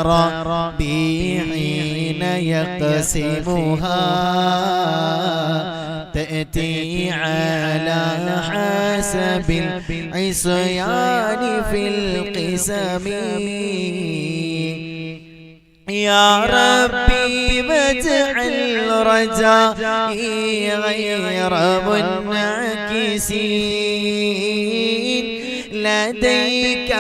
ربي حين يقسمها تأتي على حسب العصيان في القسم يا ربي واجعل رجائي غير منعكسين لديك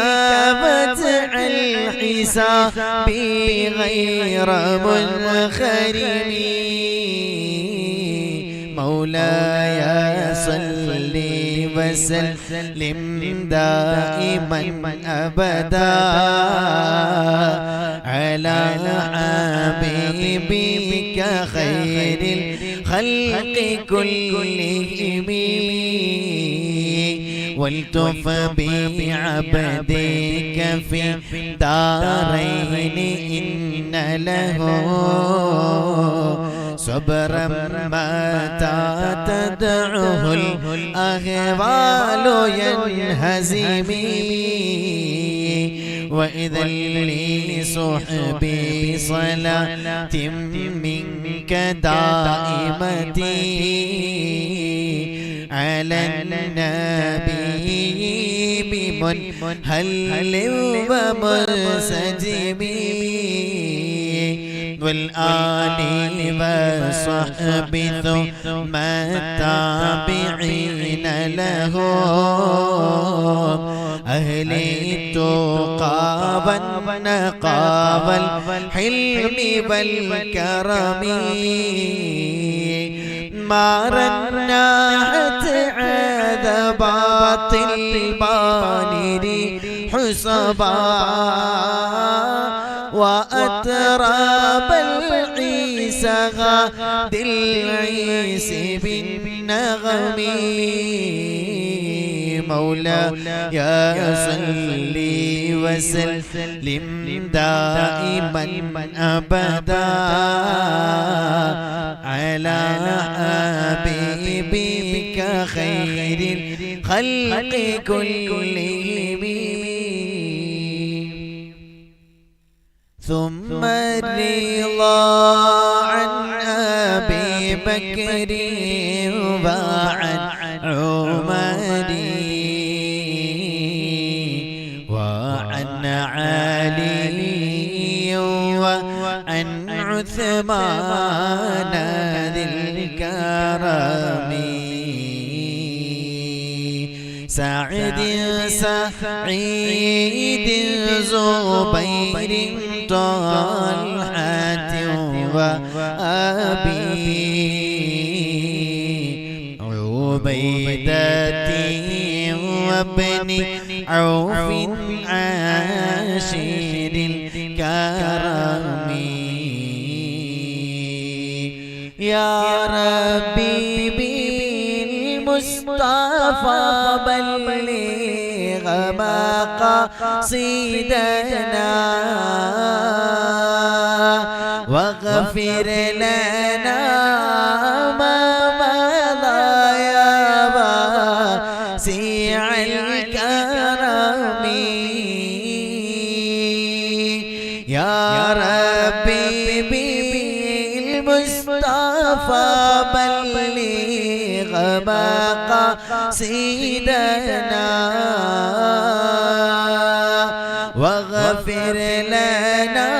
واجعل حسابي غير منخرم مولاي صل وسلم دائما أبدا على حبيبك خير الخلق كلهم والتف بعبدك في الدارين إن له صبرا متى تدعه الأهوال ينهزم وإذا لصحبي صلاة منك دائمتي على النبي بمنهل ومنسجم والآل والصحب ثم التابعين له أهل التقى والنقى والحلم والكرم ما رنحت عذبات البانر حسبا وأتراب العيسى غاد العيس بالنغم مولاي صل وسلم دائما أبدا على حبيبك خير الخلق كلهم ثم الرضا عن أبي بكر وعن عمر وعن علي وعن عثمان ذي الكرم سعد سعيد زبير طلحة وأبي عبيدة وابن عوف عاشر الكرم يا ربي بالمصطفى بلغ مقاصدنا واغفر لنا ما مضى يا واسع الكرم يا ربي بالمصطفى بلغ مقاصدنا واغفر لنا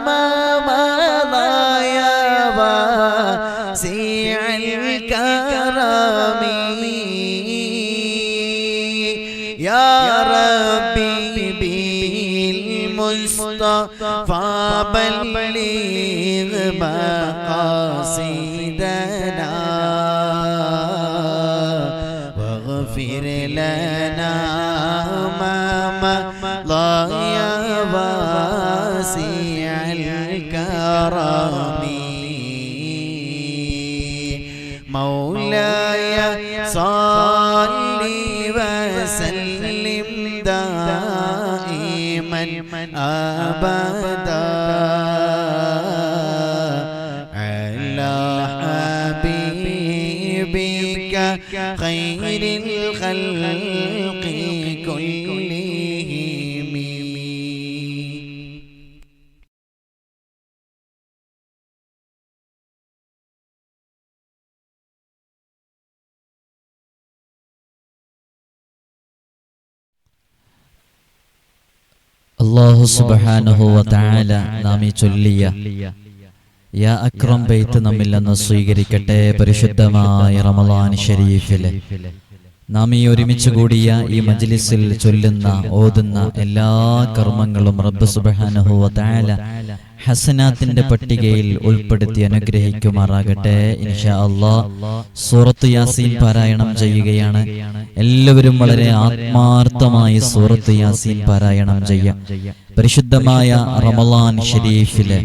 ما مضى يا واسع الكرم يا ربي بالمصطفى بلغ مقاصدنا واغفر لنا ما مضى يا واسع الكرم مولاي صل وسلم دائما أبدا على حبيبك خير الخلق كلهم അല്ലാഹു സുബ്ഹാനഹു വ തആല നാം ഈ ചൊല്ലിയ യാ അക്രം ബൈത്ത് നമ്മിൽ നിന്ന് സ്വീകരിക്കട്ടെ. പരിശുദ്ധമായ റമളാൻ ശരീഫിലെ നാം ഈ ഒരുമിച്ച് കൂടിയ ഈ മജ്ലിസിൽ ചൊല്ലുന്ന ഓതുന്ന എല്ലാ കർമ്മങ്ങളും റബ്ബ് സുബ്ഹാനഹു വ തആല ഹസനാത്തിന്റെ പട്ടികയിൽ ഉൾപ്പെടുത്തി അനുഗ്രഹിക്കുമാറാകട്ടെ. ഇൻഷാ അല്ലാഹ് സൂറത്ത് യാസീൻ പാരായണം ചെയ്യുകയാണ്. എല്ലാവരും വളരെ ആത്മാർത്ഥമായി സൂറത്ത് യാസീൻ പാരായണം ചെയ്യാം. പരിശുദ്ധമായ റമളാൻ ശരീഫിലെ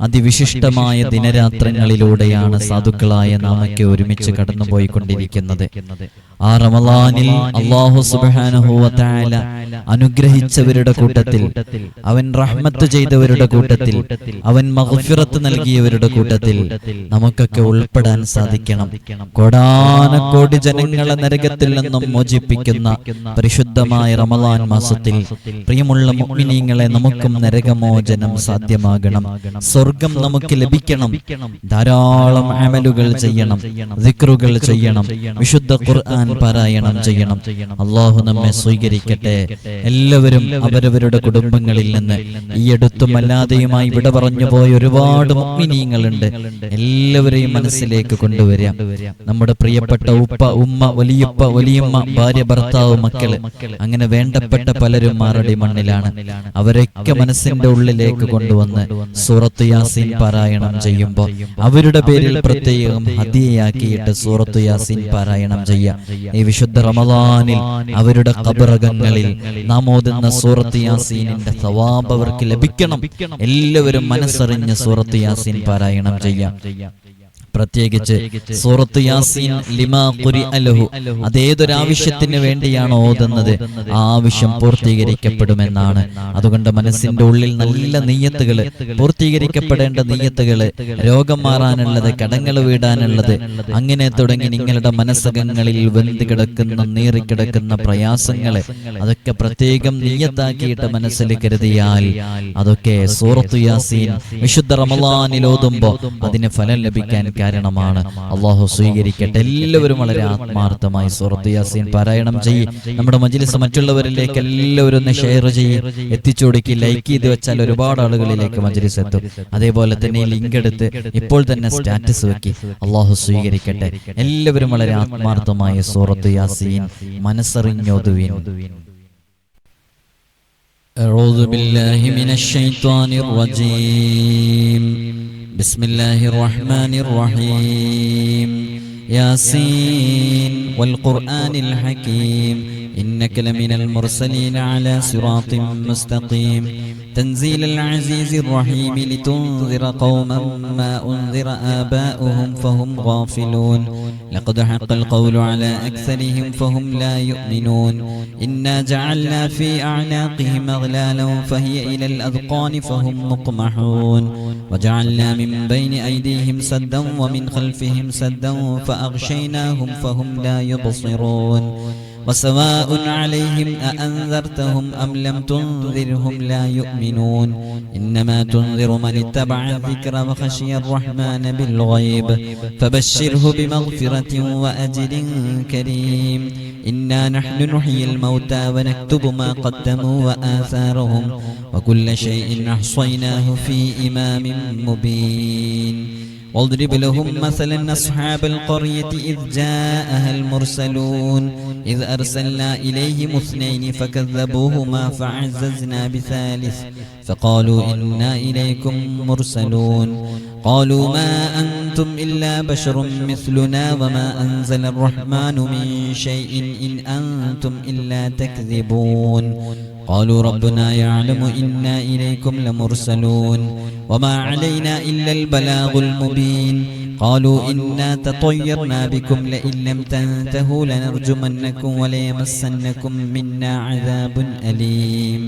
അതിവിശിഷ്ടമായ ദിനരാത്രങ്ങളിലൂടെയാണ് സാധുക്കളായ നാമൊക്കെ ഒരുമിച്ച് കടന്നുപോയിക്കൊണ്ടിരിക്കുന്നത്. ആ റമളാനിൽ അല്ലാഹു സുബ്ഹാനഹു വ തആല അനുഗ്രഹിച്ചവരുടെ കൂട്ടത്തിൽ, അവൻ റഹ്മത്ത് ചെയ്തവരുടെ കൂട്ടത്തിൽ, അവൻ മഗ്ഫിറത്ത് നൽകിയവരുടെ കൂട്ടത്തിൽ നമുക്കൊക്കെ ഉൾപ്പെടാൻ സാധിക്കണം. കോടാനക്കോടി ജനങ്ങളെ നരകത്തിൽ നിന്നും മോചിപ്പിക്കുന്ന പരിശുദ്ധമായ റമളാൻ മാസത്തിൽ പ്രിയമുള്ള മുഅ്മിനീങ്ങളെ നമുക്കും നരകമോചനം സാധ്യമാകണം. സ്വർഗം നമുക്ക് ലഭിക്കണം. ധാരാളം അമലുകൾ ചെയ്യണം, ദിക്റുകൾ ചെയ്യണം, വിശുദ്ധ ഖുർആൻ പാരായണം ചെയ്യണം. അല്ലാഹു നമ്മെ സ്വീകരിക്കട്ടെ. എല്ലാവരും അവരവരുടെ കുടുംബങ്ങളിൽ നിന്ന് ഈ അടുത്തും അല്ലാതെയുമായി വിട പറഞ്ഞു പോയ ഒരുപാട് മുഅ്മിനീങ്ങളുണ്ട്. എല്ലാവരെയും മനസ്സിലേക്ക് കൊണ്ടുവരാം. നമ്മുടെ പ്രിയപ്പെട്ട ഉപ്പ, ഉമ്മ, വലിയുപ്പ, വലിയമ്മ, ഭാര്യ, ഭർത്താവ്, മക്കള്, അങ്ങനെ വേണ്ടപ്പെട്ട പലരും മാറടി മണ്ണിലാണ്. അവരൊക്കെ മനസ്സിന്റെ ഉള്ളിലേക്ക് കൊണ്ടുവന്ന് സൂറത്ത് യാസീൻ പാരായണം ചെയ്യുമ്പോൾ അവരുടെ പേരിൽ പ്രത്യേകം ഹദിയയാക്കിയിട്ട് സൂറത്ത് യാസീൻ പാരായണം ചെയ്യാം. ഈ വിശുദ്ധ റമളാനിൽ അവരുടെ ഖബറകങ്ങളിൽ നാം ഓതുന്ന സൂറത്ത് യാസീനിന്റെ സവാബ് അവർക്ക് ലഭിക്കണം. എല്ലാവരും മനസ്സറിഞ്ഞ് സൂറത്ത് യാസീൻ പാരായണം ചെയ്യാം. പ്രത്യേകിച്ച് സൂറത്ത് യാസീൻ ലിമാ ഖുരിഅ ലഹു, അതേതൊരാവശ്യത്തിന് വേണ്ടിയാണ് ഓതുന്നത് ആ ആവശ്യം പൂർത്തീകരിക്കപ്പെടുമെന്നാണ്. അതുകൊണ്ട് മനസ്സിന്റെ ഉള്ളിൽ നല്ല നിയ്യത്തുകള്, പൂർത്തീകരിക്കപ്പെടേണ്ട നിയ്യത്തുകള്, രോഗം മാറാനുള്ളത്, കടങ്ങൾ വീടാനുള്ളത്, അങ്ങനെ തുടങ്ങി നിങ്ങളുടെ മനസ്സകങ്ങളിൽ വെന്ത് കിടക്കുന്ന, നീറിക്കിടക്കുന്ന പ്രയാസങ്ങള്, അതൊക്കെ പ്രത്യേകം നിയ്യത്താക്കിയിട്ട് മനസ്സിൽ കരുതിയാൽ അതൊക്കെ സൂറത്ത് യാസീൻ വിശുദ്ധ റമളാനിൽ ഓതുമ്പോ അതിന് ഫലം ലഭിക്കാൻ കാരണമാണ്. അല്ലാഹു സ്വീകരിക്കട്ടെ. എല്ലാവരും വളരെ ആത്മാർത്ഥമായി സൂറത്ത് യാസീൻ പാരായണം ചെയ്യും. നമ്മുടെ മജ്ലിസ് മറ്റുള്ളവരിലേക്ക് എല്ലാവരും ഒന്ന് ഷെയർ ചെയ്യും, എത്തിച്ചു കൊടുക്കി. ലൈക്ക് ചെയ്ത് വെച്ചാൽ ഒരുപാട് ആളുകളിലേക്ക് മജ്ലിസ് എത്തും. അതേപോലെ തന്നെ ലിങ്ക് എടുത്ത് ഇപ്പോൾ തന്നെ സ്റ്റാറ്റസ് വെക്കി. അല്ലാഹു സ്വീകരിക്കട്ടെ. എല്ലാവരും വളരെ ആത്മാർത്ഥമായി സൂറത്ത് യാസീൻ മനസ്സറിഞ്ഞോതുവിൻ. أعوذ بالله من الشيطان الرجيم. بسم الله الرحمن الرحيم. ياسين والقرآن الحكيم إنك لمن المرسلين على صراط مستقيم تنزيل العزيز الرحيم لتنذر قوما ما أنذر آباؤهم فهم غافلون لقد حق القول على أكثرهم فهم لا يؤمنون إنا جعلنا في أعناقهم أغلالا فهي إلى الأذقان فهم مقمحون وجعلنا من بين أيديهم سدا ومن خلفهم سدا فأغشيناهم فهم لا يبصرون وسواء عليهم أأنذرتهم أم لم تنذرهم لا يؤمنون إنما تنذر من اتبع الذكر وخشي الرحمن بالغيب فبشره بمغفرة وأجر كريم إنا نحن نحيي الموتى ونكتب ما قدموا وآثارهم وكل شيء أحصيناه في إمام مبين واضرب لهم مثلا أصحاب القرية إذ جاءها المرسلون إذ أرسلنا إليهم اثنين فكذبوهما فعززنا بثالث فقالوا إنا إليكم مرسلون قالوا ما أنتم إلا بشر مثلنا وما أنزل الرحمن من شيء إن أنتم إلا تكذبون قالوا ربنا يعلم إنا إليكم لمرسلون وما علينا إلا البلاغ المبين قالوا إنا تطيرنا بكم لئن لم تنتهوا لنرجمنكم وليمسنكم منا عذاب أليم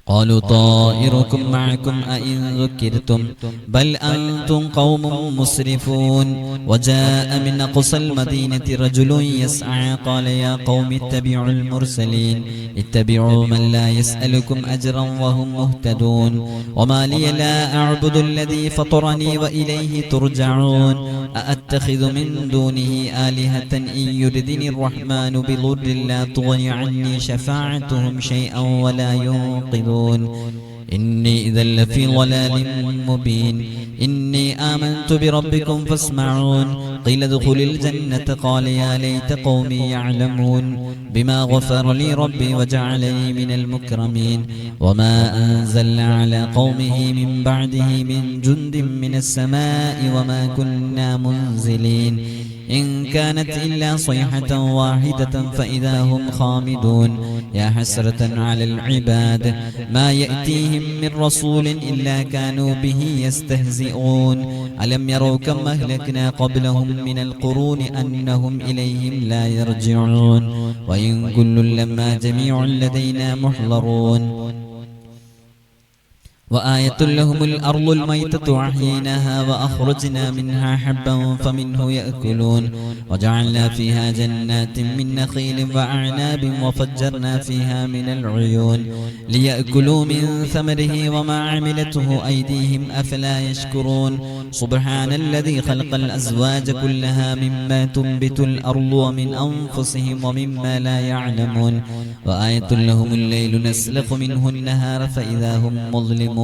قالوا طائركم معكم أئن ذكرتم بل أنتم قوم مسرفون وجاء من أقصى المدينة رجل يسعى قال يا قوم اتبعوا المرسلين اتبعوا من لا يسألكم أجرا وهم مهتدون وما لي لا أعبد الذي فطرني وإليه ترجعون أأتخذ من دونه آلهة إن يردني الرحمن بضر لا تغني عني شفاعتهم شيئا ولا ينقذون إني إذا لفي ضلال مبين إني آمنت بربكم فاسمعون قيل ادخل الجنة قال يا ليت قومي يعلمون بما غفر لي ربي وجعلني من المكرمين وما أنزلنا على قومه من بعده من جند من السماء وما كنا منزلين إن كانت إلا صيحة واحدة فإذا هم خامدون يا حسرة على العباد ما يأتيهم من رسول إلا كانوا به يستهزئون ألم يروا كم أهلكنا قبلهم من القرون أنهم إليهم لا يرجعون وإن كل لما جميع لدينا محضرون وآية لهم الأرض الميتة أحييناها وأخرجنا منها حبا فمنه يأكلون وجعلنا فيها جنات من نخيل وأعناب وفجرنا فيها من العيون ليأكلوا من ثمره وما عملته أيديهم أفلا يشكرون سبحان الذي خلق الأزواج كلها مما تنبت الأرض ومن أنفسهم ومما لا يعلمون وآية لهم الليل نسلخ منه النهار فإذا هم مظلمون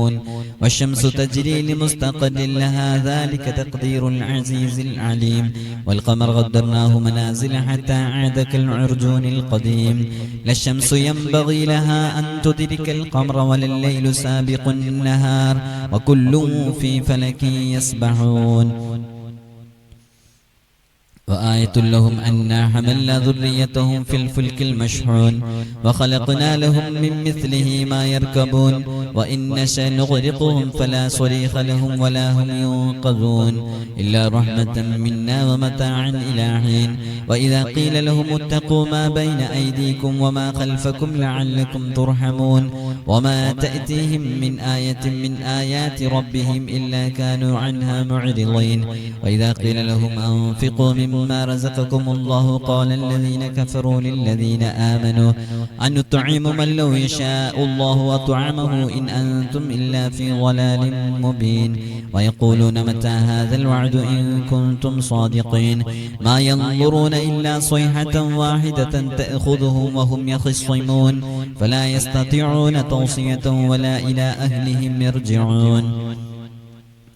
والشمس تجري لمستقر لها ذلك تقدير العزيز العليم والقمر قدرناه منازل حتى عاد كالعرجون القديم لا الشمس ينبغي لها أن تدرك القمر ولا الليل سابق النهار وكل في فلك يسبحون وآية لهم أنا حملنا ذريتهم في الفلك المشحون وخلقنا لهم من مثله ما يركبون وإن نشأ نغرقهم فلا صريخ لهم ولا هم ينقذون إلا رحمة منا ومتاعا إلى حين وإذا قيل لهم اتقوا ما بين أيديكم وما خلفكم لعلكم ترحمون وما تأتيهم من آية من آيات ربهم إلا كانوا عنها معرضين وإذا قيل لهم أنفقوا مما رزقكم الله قال الذين كفروا للذين آمنوا أن نطعم من لو يشاء الله وطعمه إن أنتم إلا في ضلال مبين ويقولون متى هذا الوعد إن كنتم صادقين ما ينظرون إلا صيحة واحدة تأخذهم وهم يخصمون فلا يستطيعون توصية ولا إلى أهلهم يرجعون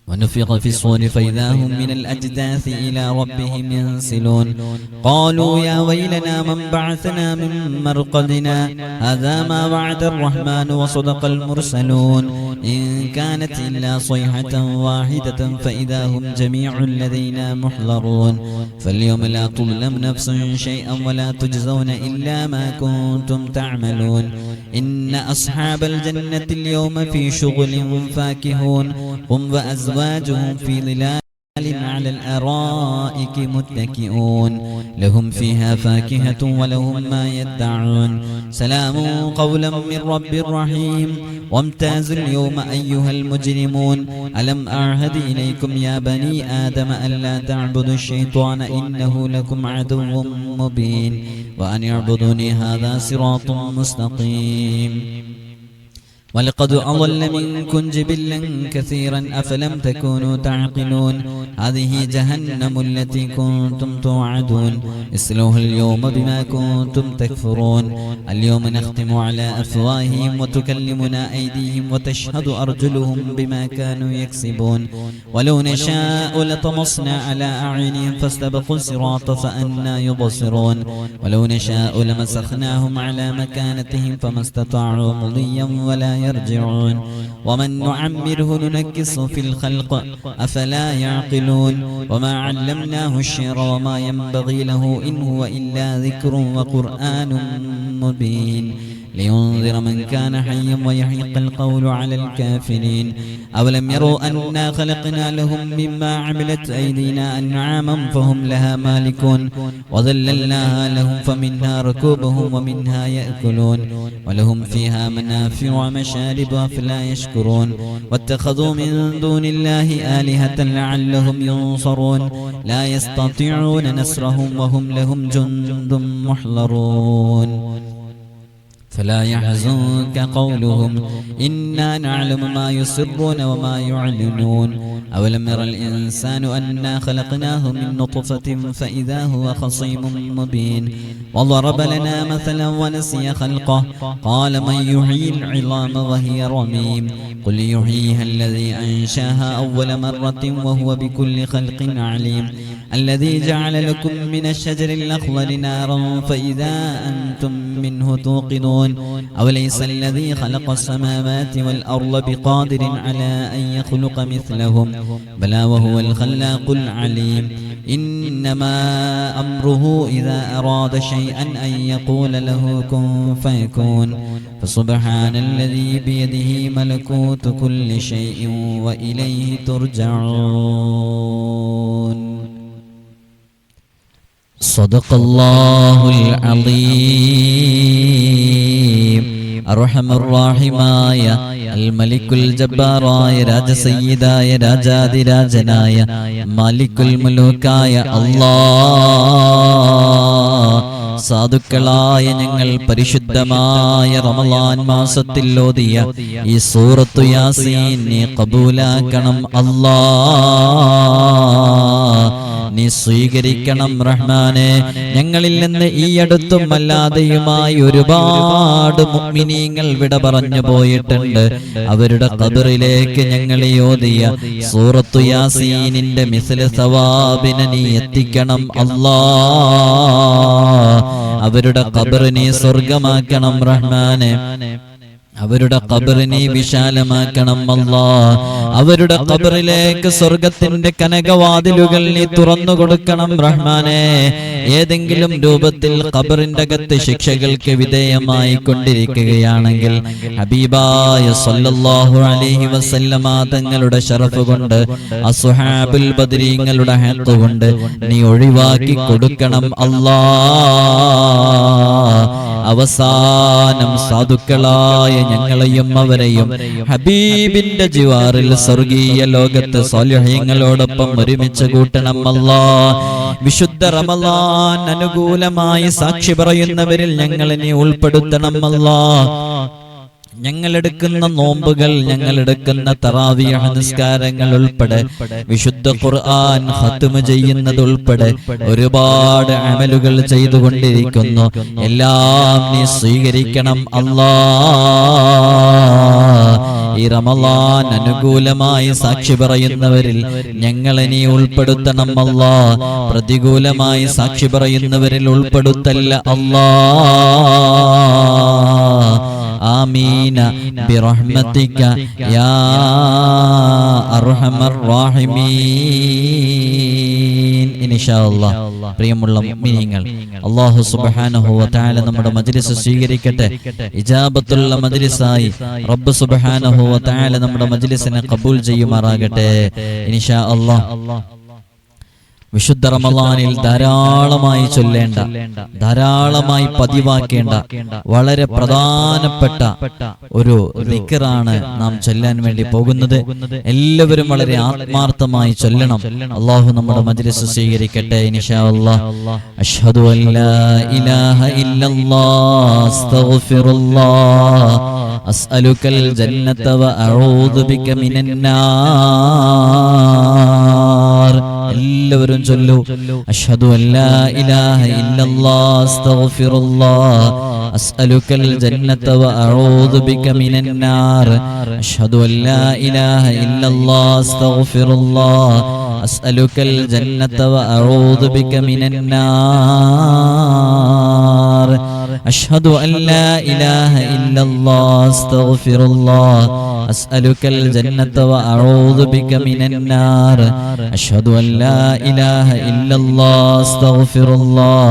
ونفخ في الصور فإذا هم من الأجداث إلى ربهم ينسلون قالوا يا ويلنا من بعثنا من مرقدنا هذا ما وعد الرحمن وصدق المرسلون إن كانت إلا صيحة واحدة فإذا هم جميع لدينا محضرون فاليوم لا تظلم نفس شيئا ولا تجزون إلا ما كنتم تعملون إن أصحاب الجنة اليوم في شغل فاكهون هم وأزواجهم في ظلال على الأرائك متكئون لهم فيها فاكهة ولهم ما يدعون سلام قولا من رب رحيم وامتازوا اليوم أيها المجرمون ألم أعهد إليكم يا بني آدم ألا تعبدوا الشيطان إنه لكم عدو مبين وأن يعبدوني هذا صراط مستقيم ولقد أضل منكم جبلا كثيرا أفلم تكونوا تعقلون هذه جهنم التي كنتم توعدون اصلوها اليوم بما كنتم تكفرون اليوم نختم على أفواههم وتكلمنا أيديهم وتشهد أرجلهم بما كانوا يكسبون ولو نشاء لطمسنا على أعينهم فاستبقوا الصراط فأنى يبصرون ولو نشاء لمسخناهم على مكانتهم فما استطاعوا مضيا ولا يرجعون ومن نعمره ننكس في الخلق أفلا يعقلون وما علمناه الشعر وما ينبغي له إن هو إلا ذكر وقرآن مبين لينذر من كان حيا ويحق القول على الكافرين أولم يروا أنا خلقنا لهم مما عملت أيدينا أنعاما فهم لها مالكون وذللناها لهم فمنها ركوبهم ومنها يأكلون ولهم فيها منافع ومشارب أفلا يشكرون واتخذوا من دون الله آلهة لعلهم ينصرون لا يستطيعون نصرهم وهم لهم جند محضرون فلا يحزنك قولهم إنا نعلم ما يسرون وما يعلنون أولم ير الإنسان أنا خلقناه من نطفة فإذا هو خصيم مبين وضرب لنا مثلا ونسي خلقه قال من يحيي العظام وهي رميم قل يحييها الذي أنشاها أول مرة وهو بكل خلق عليم الذي جعل لكم من الشجر الأخضر نارا فإذا أنتم منه توقدون أوليس الذي خلق السماوات والأرض بقادر على أن يخلق مثلهم بلى وهو الخلاق العليم إنما أمره إذا أراد شيئا أن يقول له كن فيكون فسبحان الذي بيده ملكوت كل شيء وإليه ترجعون صدق الله العظيم അർഹമർ റഹീമായ അൽ മലിക്കുൽ ജബ്ബാറായ രാജസയ്യിദായ രാജാധിരാജനായ മാലിക്കുൽ മുലൂക്കായ അല്ലാഹ് സാധുക്കളായ ഞങ്ങൾ പരിശുദ്ധമായ റമളാൻ മാസത്തിൽ ഓതിയ ഈ സൂറത്തു യാസീൻ നീ ഖബൂലാക്കണം അല്ലാഹ് നീ സ്വീകരിക്കണം റഹ്മാനെ ഞങ്ങളിൽ നിന്ന് ഈ അടുത്തും അല്ലാതെയുമായി ഒരുപാട് മുഅ്മിനീങ്ങൾ വിട പറഞ്ഞു പോയിട്ടുണ്ട് അവരുടെ ഖബറിലേക്ക് ഞങ്ങൾ ഓതിയ സൂറത്തു യാസീനിന്റെ മിസ്ല സവാബിനെ നീ എത്തിക്കണം അല്ലാഹ് അവരുടെ ഖബറിനെ സ്വർഗ്ഗമാക്കണം റഹ്മാനെ അവരുടെ ഖബറിനെ വിശാലമാക്കണം അല്ലാഹ് അവരുടെ ഖബറിലേക്ക് സ്വർഗ്ഗത്തിന്റെ കനകവാതിലുകൾ നീ തുറന്നു കൊടുക്കണം റഹ്മാനെ ഏതെങ്കിലും രൂപത്തിൽ ഖബറിന്റെ അകത്ത് ശിക്ഷകൾക്ക് വിധേയമായി കൊണ്ടിരിക്കുകയാണെങ്കിൽ ഹബീബായ സല്ലല്ലാഹു അലൈഹി വസല്ലമ തങ്ങളുടെ ശറഫ് കൊണ്ട് അസ്ഹാബുൽ ബദരീങ്ങളുടെ ഹഖ് കൊണ്ട് നീ ഒഴിവാക്കി കൊടുക്കണം അല്ലാഹ് അവസാനം സാധുക്കളായ ഞങ്ങളെയും അവരെയും ഹബീബിന്റെ ജിവാറിൽ സ്വർഗീയ ലോകത്ത് സ്വാലിഹീങ്ങളോടൊപ്പം ഒരുമിച്ച് കൂട്ടണം അല്ലാഹ് വിശുദ്ധ റമളാൻ അനുകൂലമായി സാക്ഷി പറയുന്നവരിൽ ഞങ്ങളെ നീ ഉൾപ്പെടുത്തണം അല്ലാഹ് ഞങ്ങളെടുക്കുന്ന നോമ്പുകൾ ഞങ്ങളെടുക്കുന്ന തറാവിയഹ് നിസ്കാരങ്ങൾ ഉൾപ്പെടെ വിശുദ്ധ ഖുർആൻ ഖത്മ് ചെയ്യുന്നത് ഉൾപ്പെടെ ഒരുപാട് അമലുകൾ ചെയ്തുകൊണ്ടിരിക്കുന്നു എല്ലാം നീ സ്വീകരിക്കണം അല്ലാഹ് ഈ റമളാൻ അനുകൂലമായി സാക്ഷി പറയുന്നവരിൽ ഞങ്ങളെ നീ ഉൾപ്പെടുത്തണം അല്ലാഹ് പ്രതികൂലമായി സാക്ഷി പറയുന്നവരിൽ ഉൾപ്പെടുത്തല്ല അല്ലാഹ് ആമീന ബിറഹ്മതിക യാ അർഹമർ റഹീമീൻ ഇൻഷാ അല്ലാഹ് പ്രിയമുള്ള മുഅ്മിനീങ്ങൾ അല്ലാഹു സുബ്ഹാനഹു വ തആല നമ്മുടെ മജ്ലിസ് സ്വീകരിക്കട്ടെ ഇജാബത്തുള്ള മജ്ലിസായി റബ്ബ് സുബ്ഹാനഹു വ തആല നമ്മുടെ മജ്ലിസിനെ ഖബൂൽ ചെയ്യുമാറാകട്ടെ ഇൻഷാ അല്ലാഹ് വിശുദ്ധ റമളാനിൽ ധാരാളമായി ചൊല്ലേണ്ട ധാരാളമായി പതിവാക്കേണ്ട വളരെ പ്രധാനപ്പെട്ട ഒരു ദിക്റാണ് നാം ചൊല്ലാൻ വേണ്ടി പോകുന്നത് എല്ലാവരും വളരെ ആത്മാർത്ഥമായി ചൊല്ലണം അല്ലാഹു നമ്മുടെ മജ്ലിസ് സ്വീകരിക്കട്ടെ ഇൻഷാ അല്ലാഹ് അഷ്ഹദു അല്ലാ ഇലാഹ ഇല്ലല്ലാഹ് അസ്തഗ്ഫിറുല്ലാഹ് അസ്അലുകൽ ജന്നത വ അഊദു ബിക മിനൻ നാർ എല്ലാവരും ചൊല്ലൂ അഷ്ഹദു അല്ലാ ഇലാഹ ഇല്ലല്ലാഹ് അസ്തഗ്ഫിറുല്ലാഹ് അസ്അലുകൽ ജന്നത വ അഊദു ബിക മിനൻ നാർ അഷ്ഹദു അല്ലാ ഇലാഹ ഇല്ലല്ലാഹ് അസ്തഗ്ഫിറുല്ലാഹ് അസ്അലുകൽ ജന്നത വ അഊദു ബിക മിനൻ നാർ أشهد أن لا إله إلا الله أستغفر الله أسألك الجنة وأعوذ بك من النار أشهد أن لا إله إلا الله أستغفر الله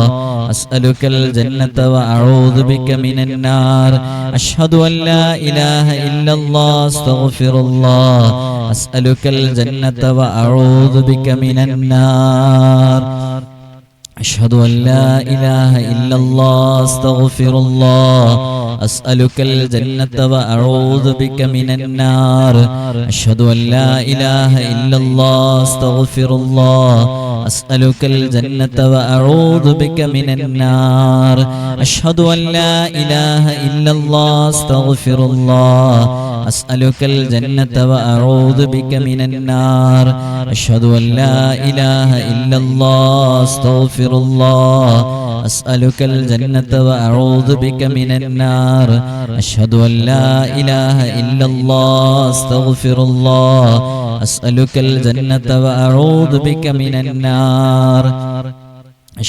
أسألك الجنة وأعوذ بك من النار أشهد أن لا إله إلا الله أستغفر الله أسألك الجنة وأعوذ بك من النار أشهد أن لا إله إلا الله أستغفر الله أسألك الجنة وأعوذ بك من النار أشهد أن لا إله إلا الله أستغفر الله أسألك الجنة وأعوذ بك من النار أشهد أن لا إله إلا الله أستغفر الله أسألك الجنة وأعوذ بك من النار أشهد أن لا إله إلا الله أستغفر الله أسألك الجنة وأعوذ بك من النار أشهد أن لا إله إلا الله أستغفر الله أسألك الجنة وأعوذ بك من النار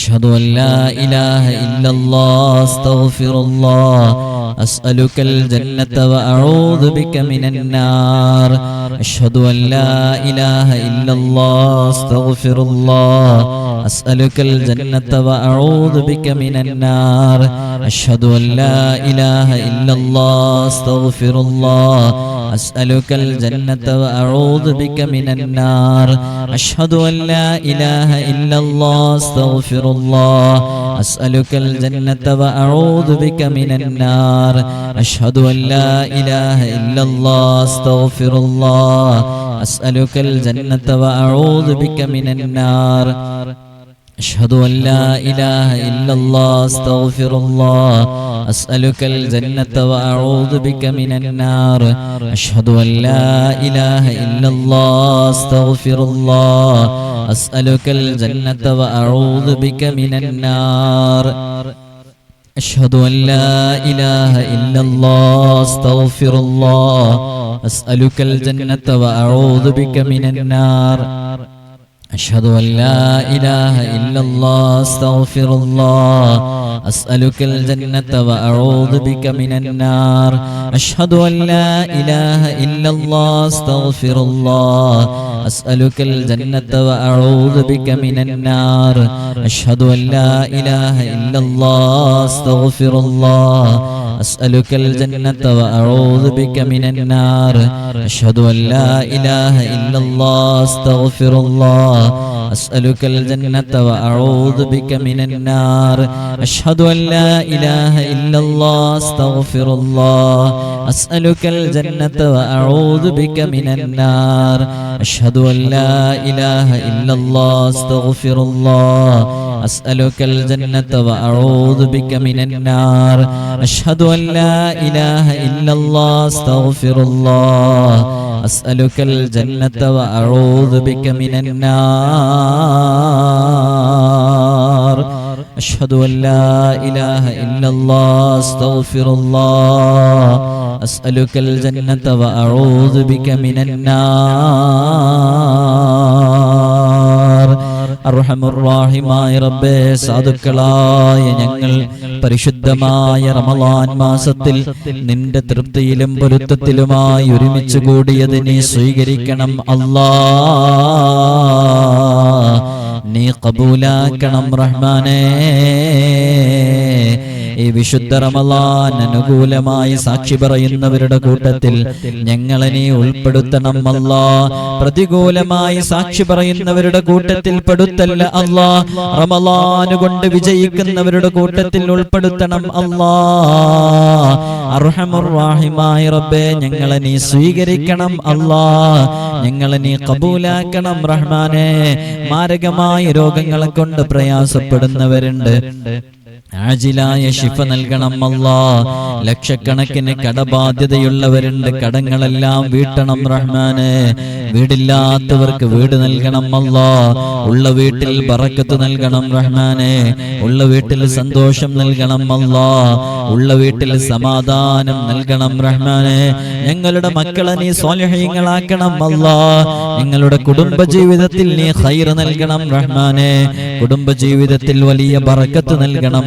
أشهد أن لا إله إلا الله أستغفر الله أسألك الجنة وأعوذ بك من النار أشهد أن لا إله إلا الله أستغفر الله أسألك الجنة وأعوذ بك من النار أشهد أن لا إله إلا الله أستغفر الله أسألك الجنة وأعوذ بك من النار أشهد أن لا إله إلا الله أستغفر الله أسألك الجنة وأعوذ بك من النار أشهد أن لا إله إلا الله أستغفر الله أسألك الجنة وأعوذ بك من النار أشهد أن لا إله إلا الله أستغفر الله أسألك الجنة وأعوذ بك من النار أشهد أن لا إله إلا الله أستغفر الله أسألك الجنة وأعوذ بك من النار أشهد أن لا إله إلا الله أستغفر الله أسألك الجنة وأعوذ بك من النار أشهد أن لا إله إلا الله أستغفر الله أسألك الجنة وأعوذ بك من النار أشهد أن لا إله إلا الله أستغفر الله أسألك الجنة وأعوذ بك من النار أشهد أن لا إله إلا الله أستغفر الله أسألك الجنة وأعوذ بك من النار أشهد أن لا إله إلا الله أستغفر الله أسألك الجنة وأعوذ بك من النار أشهد أن لا إله إلا الله أستغفر الله أسألك الجنة وأعوذ بك من النار أشهد أن لا إله إلا الله أستغفر الله أسألك الجنة وأعوذ بك من النار أشهد أن لا إله إلا الله أستغفر الله أسألك الجنة وأعوذ بك من النار أشهد أن لا إله إلا الله أستغفر الله أسألك الجنة وأعوذ بك من النار അർഹമുർറാഹിമായ റബ്ബേ, സാധുക്കളായ ഞങ്ങൾ പരിശുദ്ധമായ റമളാൻ മാസത്തിൽ നിന്റെ തൃപ്തിയിലും പൊരുത്തത്തിലുമായി ഒരുമിച്ച് കൂടിയത് നീ സ്വീകരിക്കണം അല്ലാഹ്. നീ ഖബൂലാക്കണം റഹ്മാനേ. ഈ വിശുദ്ധ റമളാൻ അനുകൂലമായി സാക്ഷി പറയുന്നവരുടെ കൂട്ടത്തിൽ ഞങ്ങളെ നീ ഉൾപ്പെടുത്തണം അല്ലാഹ്. പ്രതികൂലമായി സാക്ഷി പറയുന്നവരുടെ കൂട്ടത്തിൽ പെടുത്തല്ല അല്ലാഹ്. റമളാൻ കൊണ്ട് വിജയിക്കുന്നവരുടെ കൂട്ടത്തിൽ ഉൾപ്പെടുത്തണം അല്ലാഹ്. അർഹമുർ റഹീമായ റബ്ബേ, ഞങ്ങളെ നീ സ്വീകരിക്കണം അല്ലാഹ്. ഞങ്ങളെ നീ ഖബൂലാക്കണം റഹ്മാനേ. മാരകമായ രോഗങ്ങളെ കൊണ്ട് പ്രയാസപ്പെടുന്നവരുണ്ട്, ആജിലായ ശിഫ നൽകണം അല്ലാഹ്. ലക്ഷക്കണക്കിന് കടബാധ്യതയുള്ളവരുണ്ട്, കടങ്ങളെല്ലാം വീട്ടണം റഹ്മാനേ. വീടില്ലാത്തവർക്ക് വീട് നൽകണം അല്ലാഹ്. ഉള്ള വീട്ടിൽ ബറക്കത്ത് നൽകണം റഹ്മാനേ. ഉള്ള വീട്ടിൽ സന്തോഷം നൽകണം അല്ലാഹ്. ഉള്ള വീട്ടിൽ സമാധാനം നൽകണം റഹ്മാനേ. ഞങ്ങളുടെ മക്കളെ നീ സ്വാലിഹീങ്ങളാക്കണം അല്ലാഹ്. ഞങ്ങളുടെ കുടുംബ ജീവിതത്തിൽ നീ ഖൈർ നൽകണം റഹ്മാനേ. കുടുംബ ജീവിതത്തിൽ വലിയ ബറക്കത്ത് നൽകണം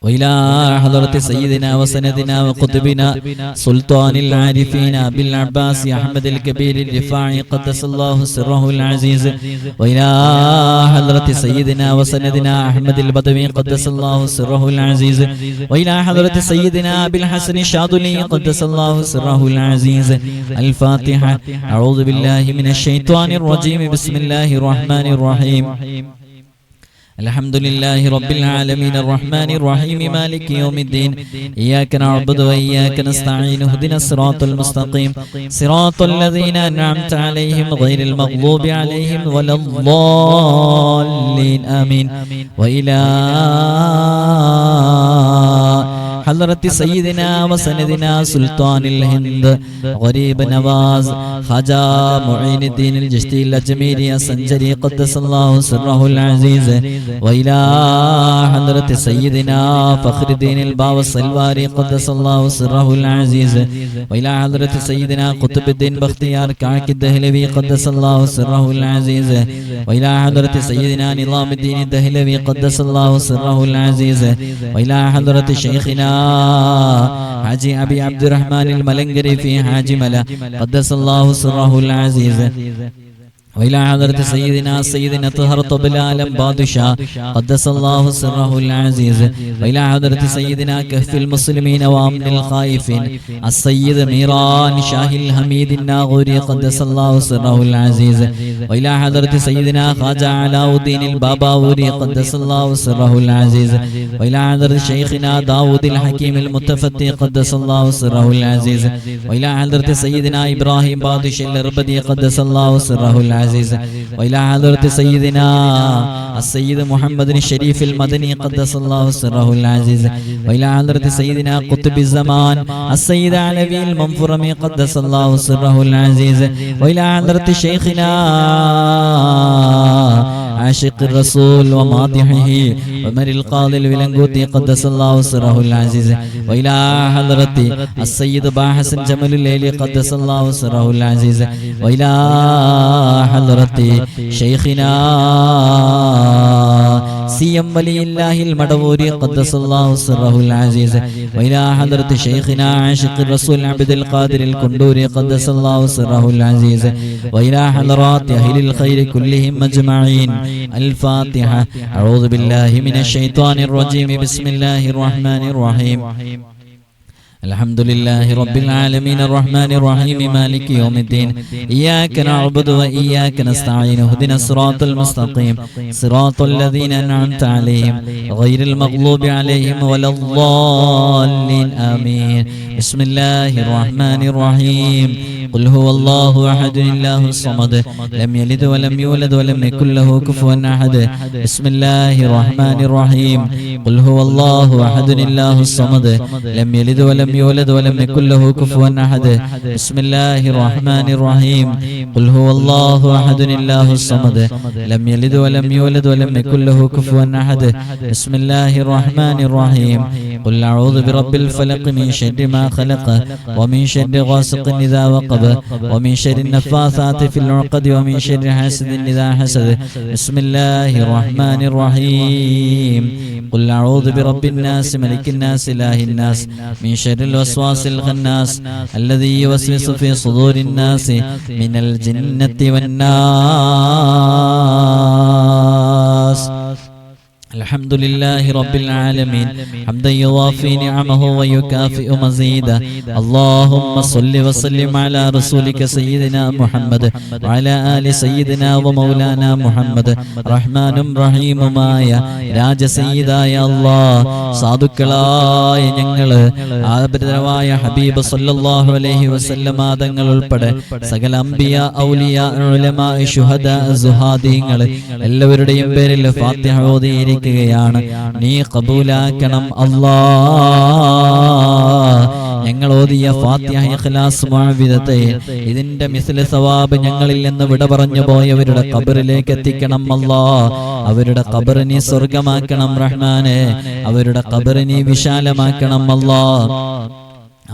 وإلى حضرة سيدنا وسندنا وقطبنا سلطان العارفين أبي العباس أحمد الكبير الرفاعي قدس الله سره العزيز وإلى حضرة سيدنا وسندنا أحمد البدوي قدس الله سره العزيز وإلى حضرة سيدنا أبي الحسن الشاذلي قدس الله سره العزيز. الفاتحة. أعوذ بالله من الشيطان الرجيم. بسم الله الرحمن الرحيم. الحمد لله رب العالمين الرحمن الرحيم مالك يوم الدين إياك نعبد وإياك نستعين اهدنا الصراط المستقيم صراط الذين أنعمت عليهم غير المغضوب عليهم ولا الضالين آمين. وإلى حضرة سيدنا وسندنا سلطان الهند غريب نواز خواجہ معین الدین الجشتی الأجمیری السنجری قدس الله سره العزيز وإلى حضرة سيدنا فخر الدين الباب السلواري قدس الله سره العزيز وإلى حضرة سيدنا قطب الدين بختيار كعك الدهلوي قدس الله سره العزيز وإلى حضرة سيدنا نظام الدين الدهلوي قدس الله سره العزيز وإلى حضرة شيخنا حاجي أبي عبد الرحمن الملنجري في حاجي ملا قدس الله سره العزيز وإلى حضرة سيدنا طهر طب العالم بادشاه قدس الله سره العزيز وإلى حضرة سيدنا كهف المسلمين وأمن الخائفين السيد ميران شاه الحميد الناغوري قدس الله سره العزيز وإلى حضرة سيدنا خواجہ علاء الدين الباباوري قدس الله سره العزيز وإلى حضرة شيخنا داود الحكيم المتفتي قدس الله سره العزيز وإلى حضرة سيدنا إبراهيم بادشاه الأربدي قدس الله سره العزيز وإلى حضرة سيدنا السيد محمد الشريف المدني قدس الله سره العزيز وإلى حضرة سيدنا قطب الزمان السيد علوي المنفرمي قدس الله سره العزيز وإلى حضرة شيخنا عاشق الرسول وماضحه عمر القاضي الولنغوتي قدس الله سره العزيز وإلى حضرة السيد باحسن جمل الليلي قدس الله سره العزيز وإلى حضرة شيخنا سيم ولي الله المدوري قدس الله سره العزيز وإلى حضرة شيخنا عاشق الرسول عبد القادر الكندوري قدس الله سره العزيز وإلى حضرات أهل الخير كلهم أجمعين. الفاتحة. أعوذ بالله من الشيطان الرجيم. بسم الله الرحمن الرحيم. الحمد لله رب العالمين الرحمن الرحيم مالك يوم الدين إياك نعبد وإياك نستعين اهدنا الصراط المستقيم صراط الذين أنعمت عليهم غير المغضوب عليهم ولا الضالين آمين. بسم الله الرحمن الرحيم. قل هو الله أحد الله الصمد لم يلد ولم يولد ولم يكن له كفوا أحد. بسم الله الرحمن الرحيم. قل هو الله أحد الله الصمد لم يلد ولم يولد ولم يكن له كفوا أحد. بسم الله الرحمن الرحيم. قل هو الله أحد الله الصمد لم يلد ولم يولد ولم يكن له كفوا أحد. بسم الله الرحمن الرحيم. قل أعوذ برب الفلق من شر ما خلق ومن شر غاسق إذا وقب ومن شر النفاثات في العقد ومن شر حاسد إذا حسد. بسم الله الرحمن الرحيم. قل أعوذ برب الناس ملك الناس إله الناس من شر الوسواس الخناس الذي يوسوس في صدور الناس من الجنة والناس. الحمد لله رب العالمين حمدا يوافي نعمه ويكافئ مزيدا. اللهم صل وسلم على رسولك سيدنا محمد وعلى آل سيدنا ومولانا محمد. رحمن رحيم مايا രാജ സയ്യിദായ അല്ലാഹ് സാധുക്കളായ ഞങ്ങള് ആദരവായ ഹബീബ് സല്ലല്ലാഹു അലൈഹി വസല്ലമ തങ്ങൾ ഉൾപ്പെടെ സകല അംബിയ ഔലിയ ഉലമാ ശുഹദാ സുഹാദീങ്ങൾ എല്ലാവരുടെയും പേരിൽ ഫാത്തിഹ ഓതിയിരിക്കുകയാണ്. നീ ഖബൂലാക്കണം അല്ലാഹ്. ഞങ്ങൾ ഓതിയ ഫാത്തിഹ ഇഖ്ലാസ് മുഅവ്വിദതൈൻ ഇതിന്റെ മിസ്ല സവാബ് ഞങ്ങളിൽ നിന്ന് വിട പറഞ്ഞു പോയവരുടെ ഖബറിലേക്ക് എത്തിക്കണം അല്ലാഹ്. അവരുടെ ഖബറിനെ സ്വർഗ്ഗമാക്കണം റഹ്മാനെ. അവരുടെ ഖബറിനെ വിശാലമാക്കണം അല്ലാഹ്.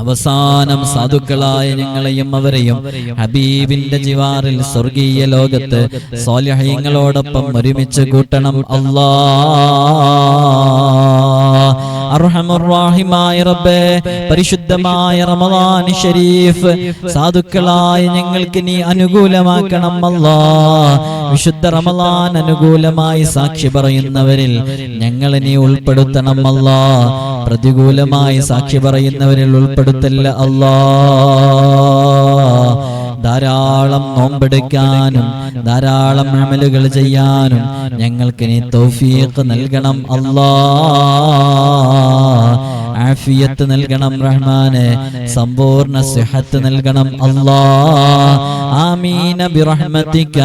അവസാനം സാധുക്കളായ ഞങ്ങളെയും അവരെയും ഹബീബിന്റെ ജിവാറിൽ സ്വർഗീയ ലോകത്ത് സ്വാലിഹീങ്ങളോടൊപ്പം ഒരുമിച്ച് കൂട്ടണം അല്ലാഹ്. അർഹമർ റഹീമായ റബ്ബേ, പരിശുദ്ധമായ റമളാൻ ശരീഫ് സാധുക്കളായ ഞങ്ങൾക്ക് നീ അനുകൂലമാക്കണം അല്ലാഹ്. വിശുദ്ധ റമളാൻ അനുകൂലമായി സാക്ഷി പറയുന്നവരിൽ ഞങ്ങളെ നീ ഉൾപ്പെടുത്തണം അല്ലാഹ്. പ്രതികൂലമായി സാക്ഷി പറയുന്നവരിൽ ഉൾപ്പെടുത്തല്ല അല്ലാഹ്. ധാരാളം നോമ്പെടുക്കാനും ധാരാളം അമലുകൾ ചെയ്യാനും ഞങ്ങൾക്ക് നീ തൗഫീഖ് നൽകണം അല്ലാഹ്. ആഫിയത്ത് നൽകണം റഹ്മാനെ, സമ്പൂർണ്ണ സിഹത്ത് നൽകണം അല്ലാഹ്. ആമീന ബിറഹ്മതിക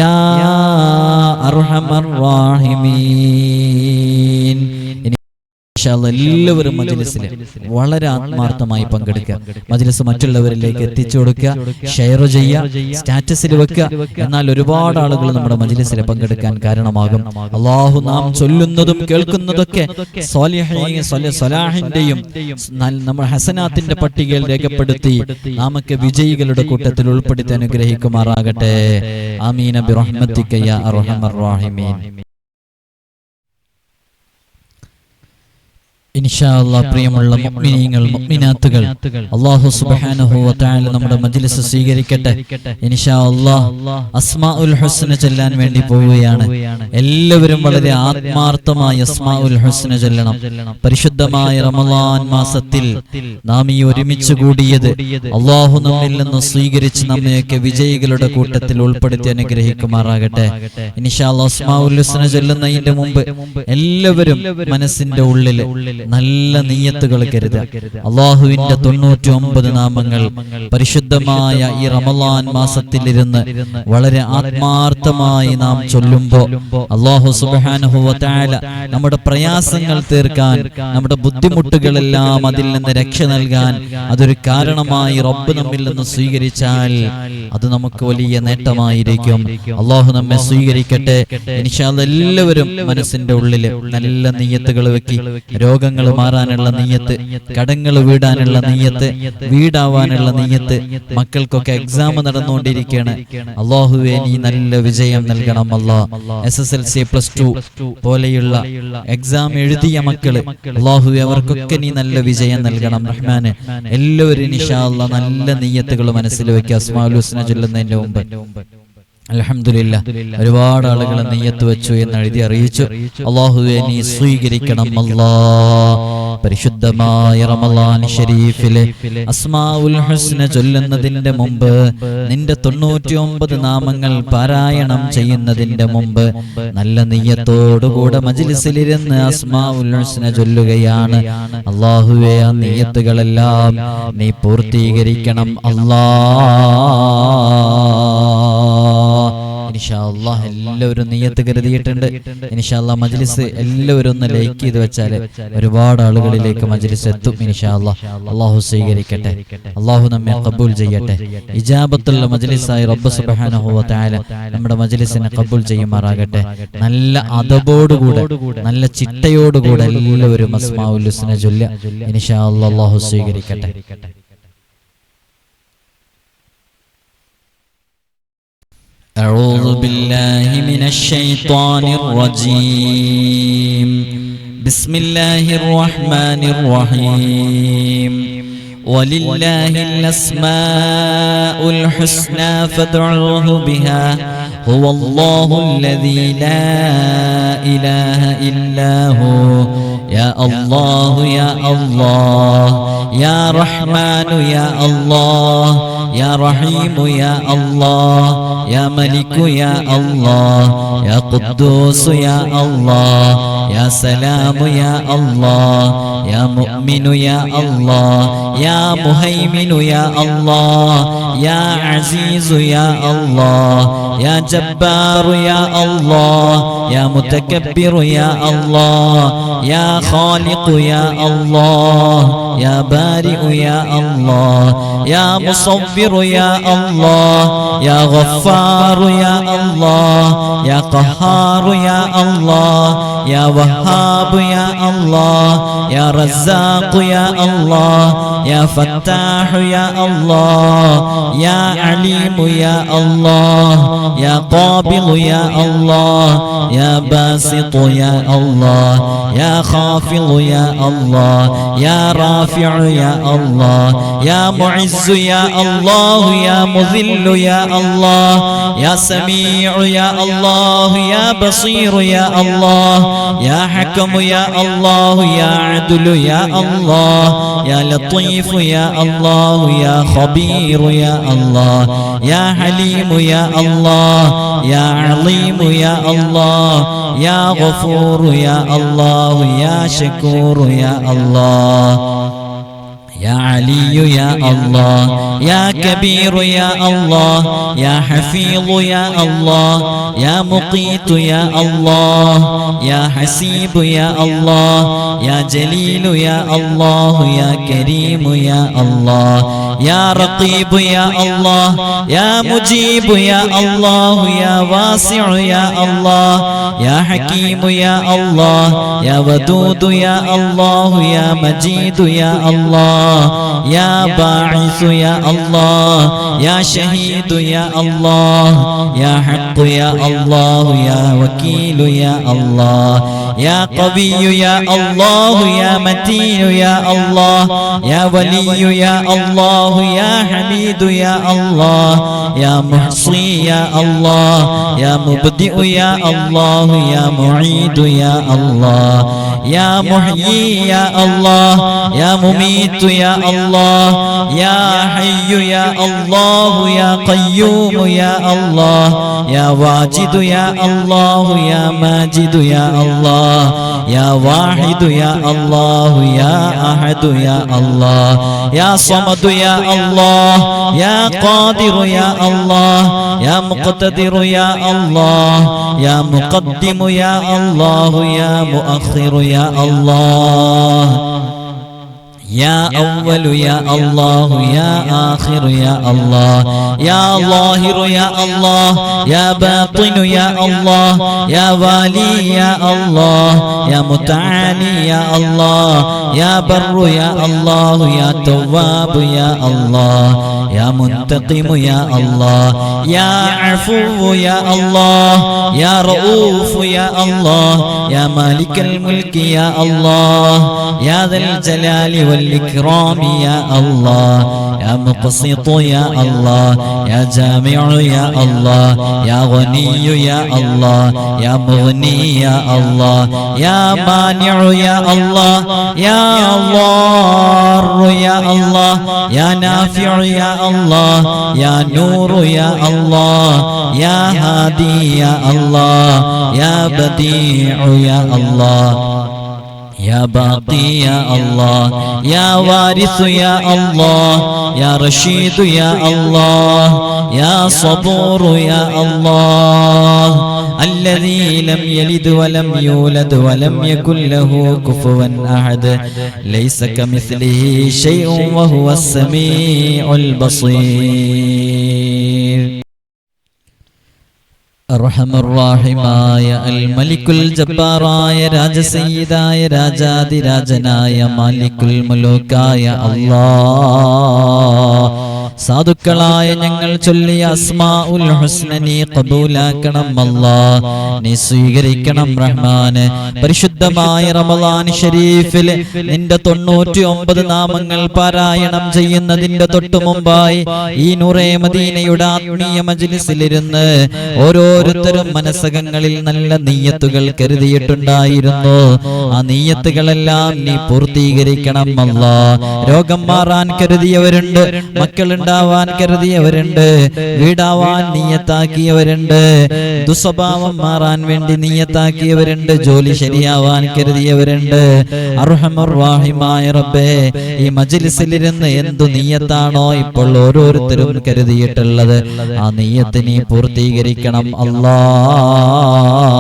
യാ അർഹമർ റഹീമീൻ. എല്ലാവരും മജ്‌ലിസിൽ വളരെ ആത്മാർത്ഥമായി പങ്കെടുക്കുക. മജ്‌ലിസ് മറ്റുള്ളവരിലേക്ക് എത്തിച്ചു കൊടുക്കുക, ഷെയർ ചെയ്യുക, സ്റ്റാറ്റസിൽ വെക്കുക. എന്നാൽ ഒരുപാട് ആളുകൾ നമ്മുടെ മജ്‌ലിസിൽ പങ്കെടുക്കാൻ കാരണമാകും. അല്ലാഹു നാം ചൊല്ലുന്നതും കേൾക്കുന്നതൊക്കെ സ്വലാഹിന്റെയും നമ്മുടെ ഹസനാത്തിന്റെ പട്ടികയിൽ രേഖപ്പെടുത്തി നമുക്ക് വിജയികളുടെ കൂട്ടത്തിൽ ഉൾപ്പെടുത്തി അനുഗ്രഹിക്കുമാറാകട്ടെ. ആമീന ബിറഹ്മതിക യാ അർഹമർ റഹീമീൻ. ഇൻഷാ അല്ലാഹ് പ്രിയമുള്ള മുഅ്മിനീങ്ങൾ മുഅ്മിനാത്തുകൾ, അല്ലാഹു സുബ്ഹാനഹു വ തആല നമ്മുടെ മജ്‌ലിസ് സ്വീകരിക്കട്ടെ. ഇൻഷാ അല്ലാഹ് അസ്മാഉൽ ഹുസ്ന ചൊല്ലാൻ വേണ്ടി പോവുകയാണ്. എല്ലാവരും വളരെ ആത്മാർത്ഥമായി അസ്മാഉൽ ഹുസ്ന ചൊല്ലണം. പരിശുദ്ധമായ റമളാൻ മാസത്തിൽ നാം ഈ ഒരുമിച്ച് കൂടിയത് അല്ലാഹു നമ്മിൽ നിന്ന് സ്വീകരിച്ച് നമ്മയൊക്കെ വിജയികളുടെ കൂട്ടത്തിൽ ഉൾപ്പെടുത്തി അനുഗ്രഹിക്കുമാറാകട്ടെ. ഇൻഷാ അല്ലാഹ് അസ്മാഉൽ ഹുസ്ന ചൊല്ലുന്നതിന്റെ മുമ്പ് എല്ലാവരും മനസ്സിന്റെ ഉള്ളിൽ നല്ല നിയ്യത്തുകൾ കരുതുക. അല്ലാഹുവിന്റെ 99 നാമങ്ങൾ പരിശുദ്ധമായ ഈ റമളാൻ മാസത്തിലിരുന്ന് വളരെ ആത്മാർത്ഥമായി നാം ചൊല്ലുമ്പോൾ അല്ലാഹു സുബ്ഹാനഹു വ തആല നമ്മുടെ പ്രയാസങ്ങൾ തീർക്കാൻ, നമ്മുടെ ബുദ്ധിമുട്ടുകളെല്ലാം അതിൽ നിന്ന് രക്ഷ നൽകാൻ അതൊരു കാരണമായി റബ്ബ് നമ്മിൽ നിന്ന് സ്വീകരിച്ചാൽ അത് നമുക്ക് വലിയ നേട്ടമായിരിക്കും. അല്ലാഹു നമ്മെ സ്വീകരിക്കട്ടെ. ഇൻഷാ അല്ലാഹ് എല്ലാവരും മനസ്സിന്റെ ഉള്ളിൽ നല്ല നിയ്യത്തുകൾ വെക്കി, രോഗങ്ങൾ മാറാനുള്ള നിയ്യത്ത്, കടങ്ങൾ വീടാനുള്ള നിയ്യത്ത്, വീടാവാനുള്ള നിയ്യത്ത്, മക്കൾക്കൊക്കെ എക്സാം നടന്നുകൊണ്ടിരിക്കുകയാണ്. അല്ലാഹുവേ നീ നല്ല വിജയം നൽകണം അല്ലാഹ്. SSLC +2 പോലെയുള്ള എക്സാം എഴുതിയ മക്കള് അല്ലാഹുവേ അവർക്കൊക്കെ നീ നല്ല വിജയം നൽകണം റഹ്മാനെ. എല്ലാവരും ഇൻഷാ അല്ലാഹ് നല്ല നിയ്യത്തുകൾ മനസ്സിൽ വെക്കുക അസ്മാഉൽ ഹുസ്ന ചൊല്ലുന്നതിന്റെ മുമ്പ്. അൽഹംദുലില്ലാഹ് ഒരുപാട് ആളുകൾ നിയ്യത്ത് വെച്ചു എന്ന് എഴുതി അറിയിച്ചു. അല്ലാഹുവേ നീ സ്വീകരിക്കണം അല്ലാഹ്. പരിശുദ്ധമായ റമളാൻ ശരീഫിലെ അസ്മാഉൽ ഹുസ്ന ചൊല്ലുന്നതിന്റെ മുമ്പ്, നിന്റെ 99 നാമങ്ങൾ പാരായണം ചെയ്യുന്നതിന്റെ മുമ്പ് നല്ല നിയ്യത്തോടുകൂടെ മജ്‌ലിസിലിരുന്ന് അസ്മാഉൽ ഹുസ്ന ചൊല്ലുകയാണ്. അല്ലാഹുവേ ആ നിയ്യത്തുകളെല്ലാം നീ പൂർത്തീകരിക്കണം അല്ലാഹ്. ഇൻഷാ അല്ലാഹ് എല്ലാവരും നിയ്യത്ത് കരുതിയിട്ടുണ്ട്. ഇൻഷാ അല്ലാഹ് മജ്‌ലിസ് എല്ലാവരും ഒന്ന് ലൈക്ക് ചെയ്ത് വെച്ചാൽ ഒരുപാട് ആളുകളിലേക്ക് മജ്‌ലിസ് എത്തും. ഇൻഷാ അല്ലാഹ് അല്ലാഹു സ്വീകരിക്കട്ടെ. അല്ലാഹു നമ്മെ ഖബൂൽ ചെയ്യട്ടെ. ഇജാബത്തുള്ള മജ്‌ലിസായി റബ്ബ് സുബ്ഹാനഹു വ തആല നമ്മുടെ മജ്‌ലിസിനെ ഖബൂൽ ചെയ്യുമാറാകട്ടെ. നല്ല അദബോടുകൂടെ നല്ല ചിട്ടയോടുകൂടെ എല്ലാവരും അസ്മാഉൽ ഹുസ്ന ചൊല്ലുക. ഇൻഷാ അല്ലാഹ് അല്ലാഹു സ്വീകരിക്കട്ടെ. أعوذ بالله من الشيطان الرجيم. بسم الله الرحمن الرحيم. ولله الأسماء الحسنى فادعوه بها هو الله الذي لا إله إلا هو. يا الله يا الله يا رحمن يا الله يا رحيم يا الله يا ملك يا الله يا قدوس يا الله يا سلام يا الله يا مؤمن يا الله يا مهيمن يا الله يا عزيز يا الله يا جبار يا الله يا متكبر يا الله يا خالق يا الله يا بارئ يا الله يا مصور مغفر يا الله يا غفار يا الله يا قهار يا الله يا وهاب يا الله يا رزاق يا الله يا فتاح يا الله يا عليم يا الله يا قابض يا الله يا باسط يا الله يا خافض يا الله يا رافع يا الله يا معز يا الله يا مذل يا الله يا سميع يا الله يا بصير يا الله يا حكم يا الله يا عدل يا الله يا لطيف يا الله يا خبير يا الله يا حليم يا الله يا عليم يا الله يا غفور يا الله يا شكور يا الله يا علي يا الله يا كبير يا الله يا حفيظ يا الله يا مقيت يا الله يا حسيب يا الله يا جليل يا الله يا كريم يا الله يا رقيب يا الله يا مجيب يا الله يا واسع يا الله يا حكيم يا الله يا ودود يا الله يا مجيد يا الله يا باعث يا الله يا شهيد يا الله يا حق يا الله يا وكيل يا الله يا قوي يا الله يا متين يا الله يا ولي يا الله يا حميد يا الله يا محصي يا الله يا مبدئ يا الله يا معيد يا الله يا محيي يا الله يا مميت يا الله يا حي يا الله يا قيوم يا الله يا واجد يا الله يا ماجد يا الله يا واحد يا الله يا أحد يا الله يا صمد يا الله يا قادر يا الله يا مقتدر يا الله يا مقدم يا الله يا مؤخر يا الله يا أول يا الله يا آخر يا الله يا ظاهر يا الله يا باطن يا الله يا والي يا الله يا متعالي يا الله يا بر يا الله يا تواب يا الله يا منتقم يا الله يا عفو يا الله يا رؤوف يا الله يا مالك الملك يا الله يا ذا الجلال والإكرام يا الله يا مقسط يا الله يا جامع يا الله يا غني يا الله يا مغني يا الله يا مانع يا الله يا ضار يا الله يا نافع يا الله يا نور يا الله يا هادي يا الله يا بديع يا الله يا باقي يا الله يا وارث يا الله يا رشيد يا الله يا صبور يا الله الذي لم يلد ولم يولد ولم يكن له كفوا أحد ليس كمثله شيء وهو السميع البصير അർഹമർറാഹിമായ അൽ മലിക്കുൽ ജബ്ബാറായ രാജസയ്യിദായ രാജാതിരാജനായ മാലിക്കുൽ മുലൂക്കായ അല്ലാഹ് സാധുക്കളായ ഞങ്ങൾ ചൊല്ലിയ അസ്മാഉൽ ഹുസ്ന നീ ഖബൂലാക്കണം അല്ലാഹ്, നീ സ്വീകരിക്കണം റഹ്മാനെ. പരിശുദ്ധമായ റമളാൻ ശരീഫിൽ നിന്റെ 99 നാമങ്ങൾ പാരായണം ചെയ്യുന്നതിന്റെ തൊട്ടു മുമ്പായി ഈ നൂറേ മദീനയുടെ ആത്മീയ മജ്ലിസിലിരുന്ന് ഓരോരുത്തരും മനസ്സകങ്ങളിൽ നല്ല നിയ്യത്തുകൾ കരുതിയിട്ടുണ്ടായിരുന്നു. ആ നിയ്യത്തുകളെല്ലാം നീ പൂർത്തീകരിക്കണം അല്ലാഹ്. രോഗം മാറാൻ കരുതിയവരുണ്ട്, മക്കളുണ്ടാവാൻ കരുതിയവരുണ്ട്, വീടാവാൻ നിയ്യത്താക്കിയവരുണ്ട്, ദുസ്വഭാവം മാറാൻ വേണ്ടി നിയ്യത്താക്കിയവരുണ്ട്, ജോലി ശരിയാവാൻ കരുതിയവരുണ്ട്. അർഹമർ റഹീമായ റബ്ബേ, ഈ മജ്ലിസിലിരുന്ന് എന്തു നിയ്യത്താണോ ഇപ്പോൾ ഓരോരുത്തരും കരുതിയിട്ടുള്ളത്, ആ നിയ്യത്ത് നീ പൂർത്തീകരിക്കണം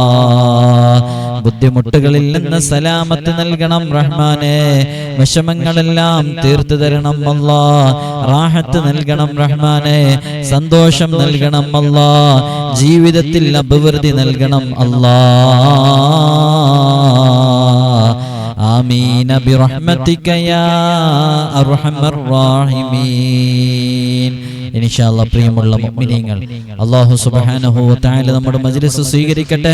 അല്ലാഹ്. ബുദ്ധിമുട്ടുകളിൽ നിന്ന് സലാമത്ത് നൽകണം റഹ്മാനെ. വിഷമങ്ങളെല്ലാം തീർത്തു തരണം അല്ലാ. റാഹത്ത് നൽകണം റഹ്മാനെ. സന്തോഷം നൽകണം അല്ലാ. ജീവിതത്തിൽ അഭിവൃദ്ധി നൽകണം അല്ലാ. ആമീൻ ബിറഹ്മതിക യാ അർഹമർ റഹീമീൻ. ഇൻഷാ അല്ലാഹ് പ്രിയമുള്ള മുഅ്മിനീങ്ങൾ, അല്ലാഹു സുബ്ഹാനഹു വ തആല നമ്മുടെ മജ്ലിസ് സ്വീകരിക്കട്ടെ.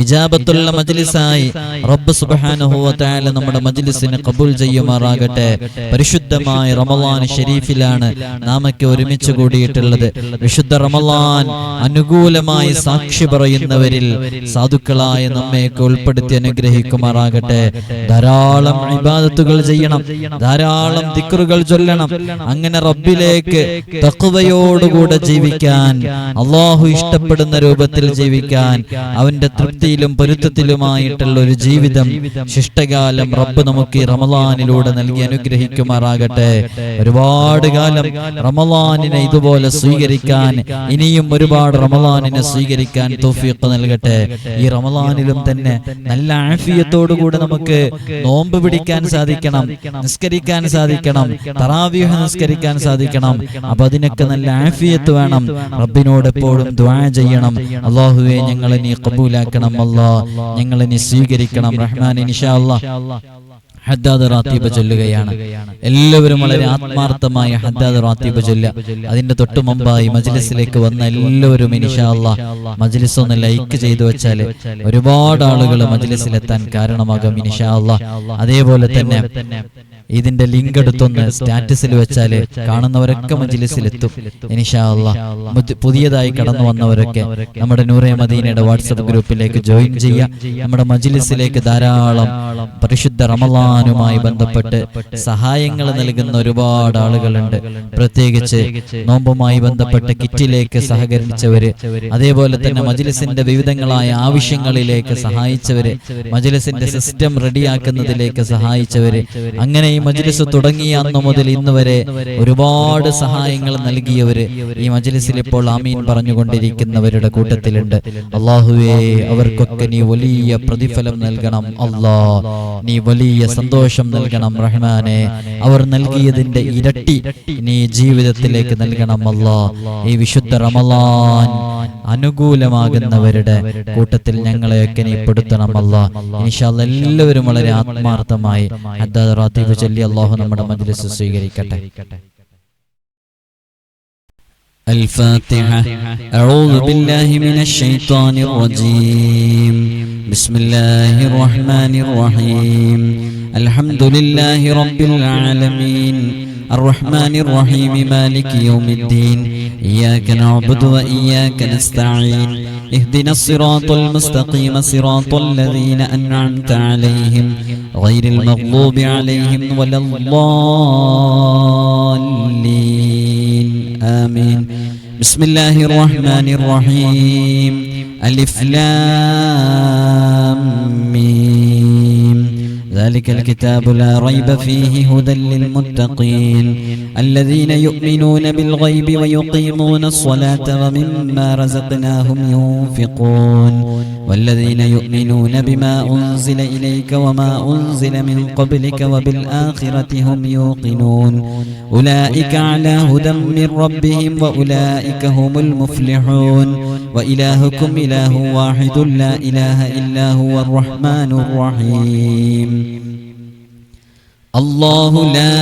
ഇജാബത്തുള്ള മജ്ലിസായി റബ്ബ് സുബ്ഹാനഹു വ തആല നമ്മുടെ മജ്ലിസിനെ ഖബൂൽ ചെയ്യുമാറാകട്ടെ. പരിശുദ്ധമായ റമളാൻ ശരീഫിലാണ് നാമൊക്കെ ഒരുമിച്ച് കൂടിയിട്ടുള്ളത്. വിശുദ്ധ റമളാൻ അനുകൂലമായി സാക്ഷി പറയുന്നവരിൽ സാധുക്കളായ നമ്മയൊക്കെ ഉൾപ്പെടുത്തി അനുഗ്രഹിക്കുമാറാകട്ടെ. ധാരാളം ഇബാദത്തുകൾ ചെയ്യണം, ധാരാളം ദിക്റുകൾ ചൊല്ലണം. അങ്ങനെ റബ്ബിലേക്ക് തഖ്വയോടുകൂടെ ജീവിക്കാൻ, അല്ലാഹു ഇഷ്ടപ്പെടുന്ന രൂപത്തിൽ ജീവിക്കാൻ, അവന്റെ തൃപ്തിയിലും പൊരുത്തത്തിലുമായിട്ടുള്ള ഒരു ജീവിതം ശിഷ്ടകാലം റബ്ബ് നമുക്ക് ഈ റമളാനിലൂടെ നൽകി അനുഗ്രഹിക്കുമാറാകട്ടെ. ഒരുപാട് കാലം റമളാനിനെ ഇതുപോലെ സ്വീകരിക്കാൻ, ഇനിയും ഒരുപാട് റമളാനിനെ സ്വീകരിക്കാൻ തൗഫീഖ് നൽകട്ടെ. ഈ റമളാനിലും തന്നെ നല്ല ആഫിയത്തോടുകൂടെ നമുക്ക് നോമ്പ് പിടിക്കാൻ സാധിക്കണം, നിസ്കരിക്കാൻ സാധിക്കണം, തറാവീഹ് നിസ്കരിക്കാൻ സാധിക്കണം. അപ്പൊ അതിനൊക്കെ നല്ല ആഫിയത്ത് വേണം. റബ്ബിനോട് എപ്പോഴും ദുആ ചെയ്യണം. അല്ലാഹുവേ, ഞങ്ങളെ നീ ഖബൂലാക്കണം അല്ലാ, ഞങ്ങളെ നീ സ്വീകരിക്കണം റഹ്മാൻ. ഇൻഷാ അല്ലാഹ് ഹദ്ദാദ് റാത്തീബ് ചൊല്ലുകയാണ്. എല്ലാവരും വളരെ ആത്മാർത്ഥമായ ഹദ്ദാദ് റാത്തീബ് ചൊല്ലുക. അതിന്റെ തൊട്ടു മുമ്പായി മജ്ലിസിലേക്ക് വന്ന എല്ലാവരും ഇൻഷാ അല്ലാഹ് മജ്ലിസ് ഒന്ന് ലൈക്ക് ചെയ്തു വെച്ചാൽ ഒരുപാട് ആളുകൾ മജ്ലിസിലെത്താൻ കാരണമാകും ഇൻഷാ അല്ലാഹ്. അതേപോലെ തന്നെ ഇതിന്റെ ലിങ്ക് എടുത്തൊന്ന് സ്റ്റാറ്റസിൽ വെച്ചാൽ കാണുന്നവരൊക്കെ മജ്ലിസിലെത്തും ഇൻഷാ അല്ലാഹ്. പുതിയതായി കടന്നു വന്നവരൊക്കെ നമ്മുടെ നൂറെ മദീനയുടെ വാട്സപ്പ് ഗ്രൂപ്പിലേക്ക് ജോയിൻ ചെയ്യുക. നമ്മുടെ മജ്ലിസിലേക്ക് ധാരാളം പരിശുദ്ധ റമളാനുമായി ബന്ധപ്പെട്ട് സഹായങ്ങൾ നൽകുന്ന ഒരുപാട് ആളുകളുണ്ട്. പ്രത്യേകിച്ച് നോമ്പുമായി ബന്ധപ്പെട്ട കിറ്റിലേക്ക് സഹകരിച്ചവര്, അതേപോലെ തന്നെ മജ്ലിസിന്റെ വിവിധങ്ങളായ ആവശ്യങ്ങളിലേക്ക് സഹായിച്ചവര്, മജ്ലിസിന്റെ സിസ്റ്റം റെഡിയാക്കുന്നതിലേക്ക് സഹായിച്ചവര്, അങ്ങനെ ഈ മജ്ലിസ് തുടങ്ങിയ അന്ന് മുതൽ ഇന്ന് വരെ ഒരുപാട് സഹായങ്ങൾ നൽകിയവര് ഈ മജ്ലിസിൽ ഇപ്പോൾ ആമീൻ പറഞ്ഞുകൊണ്ടിരിക്കുന്നവരുടെ കൂട്ടത്തിലുണ്ട്. അല്ലാഹുവേ, അവർക്കൊക്കെ നീ വലിയ പ്രതിഫലം നൽകണം അല്ലാ, നീ വലിയ സന്തോഷം നൽകണം റഹ്മാനെ. അവർ നൽകിയതിന്റെ ഇരട്ടി നീ ജീവിതത്തിലേക്ക് നൽകണം അല്ലാ. ഈ വിശുദ്ധ റമളാൻ അനുകൂലമാകുന്നവരുടെ കൂട്ടത്തിൽ ഞങ്ങളെയൊക്കെ നീ പെടുത്തണം അല്ലാ. ഇൻഷാ അല്ലാഹ് എല്ലാവരും വളരെ ആത്മാർത്ഥമായി ഹദ്ദാദ് റാത്തീബ് ചൊല്ലി അല്ലാഹു നമ്മുടെ മജ്ലിസ് സ്വീകരിക്കട്ടെ. الفاتحة. أعوذ بالله من الشيطان الرجيم. بسم الله الرحمن الرحيم. الحمد لله رب العالمين الرحمن الرحيم مالك يوم الدين. إياك نعبد وإياك نستعين. اهدنا الصراط المستقيم صراط الذين أنعمت عليهم غير المغضوب عليهم ولا الضالين. آمين. بسم الله الرحمن الرحيم. ألف لام ميم. ذلك الكتاب لا ريب فيه هدى للمتقين الذين يؤمنون بالغيب ويقيمون الصلاة ومما رزقناهم ينفقون والذين يؤمنون بما أنزل إليك وما أنزل من قبلك وبالآخرة هم يوقنون أولئك على هدى من ربهم وأولئك هم المفلحون وإلهكم إله واحد لا إله إلا هو الرحمن الرحيم. الله لا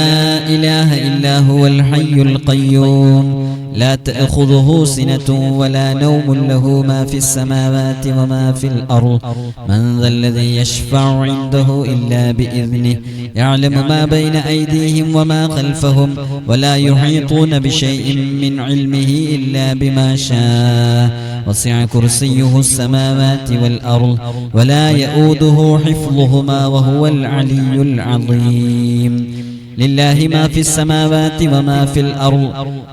إله إلا هو الحي القيوم لا تأخذه سنة ولا نوم له ما في السماوات وما في الأرض من ذا الذي يشفع عنده إلا بإذنه يعلم ما بين أيديهم وما خلفهم ولا يحيطون بشيء من علمه إلا بما شاء وسع كرسيه السماوات والأرض ولا يؤوده حفظهما وهو العلي العظيم. لله ما في السماوات وما في الأرض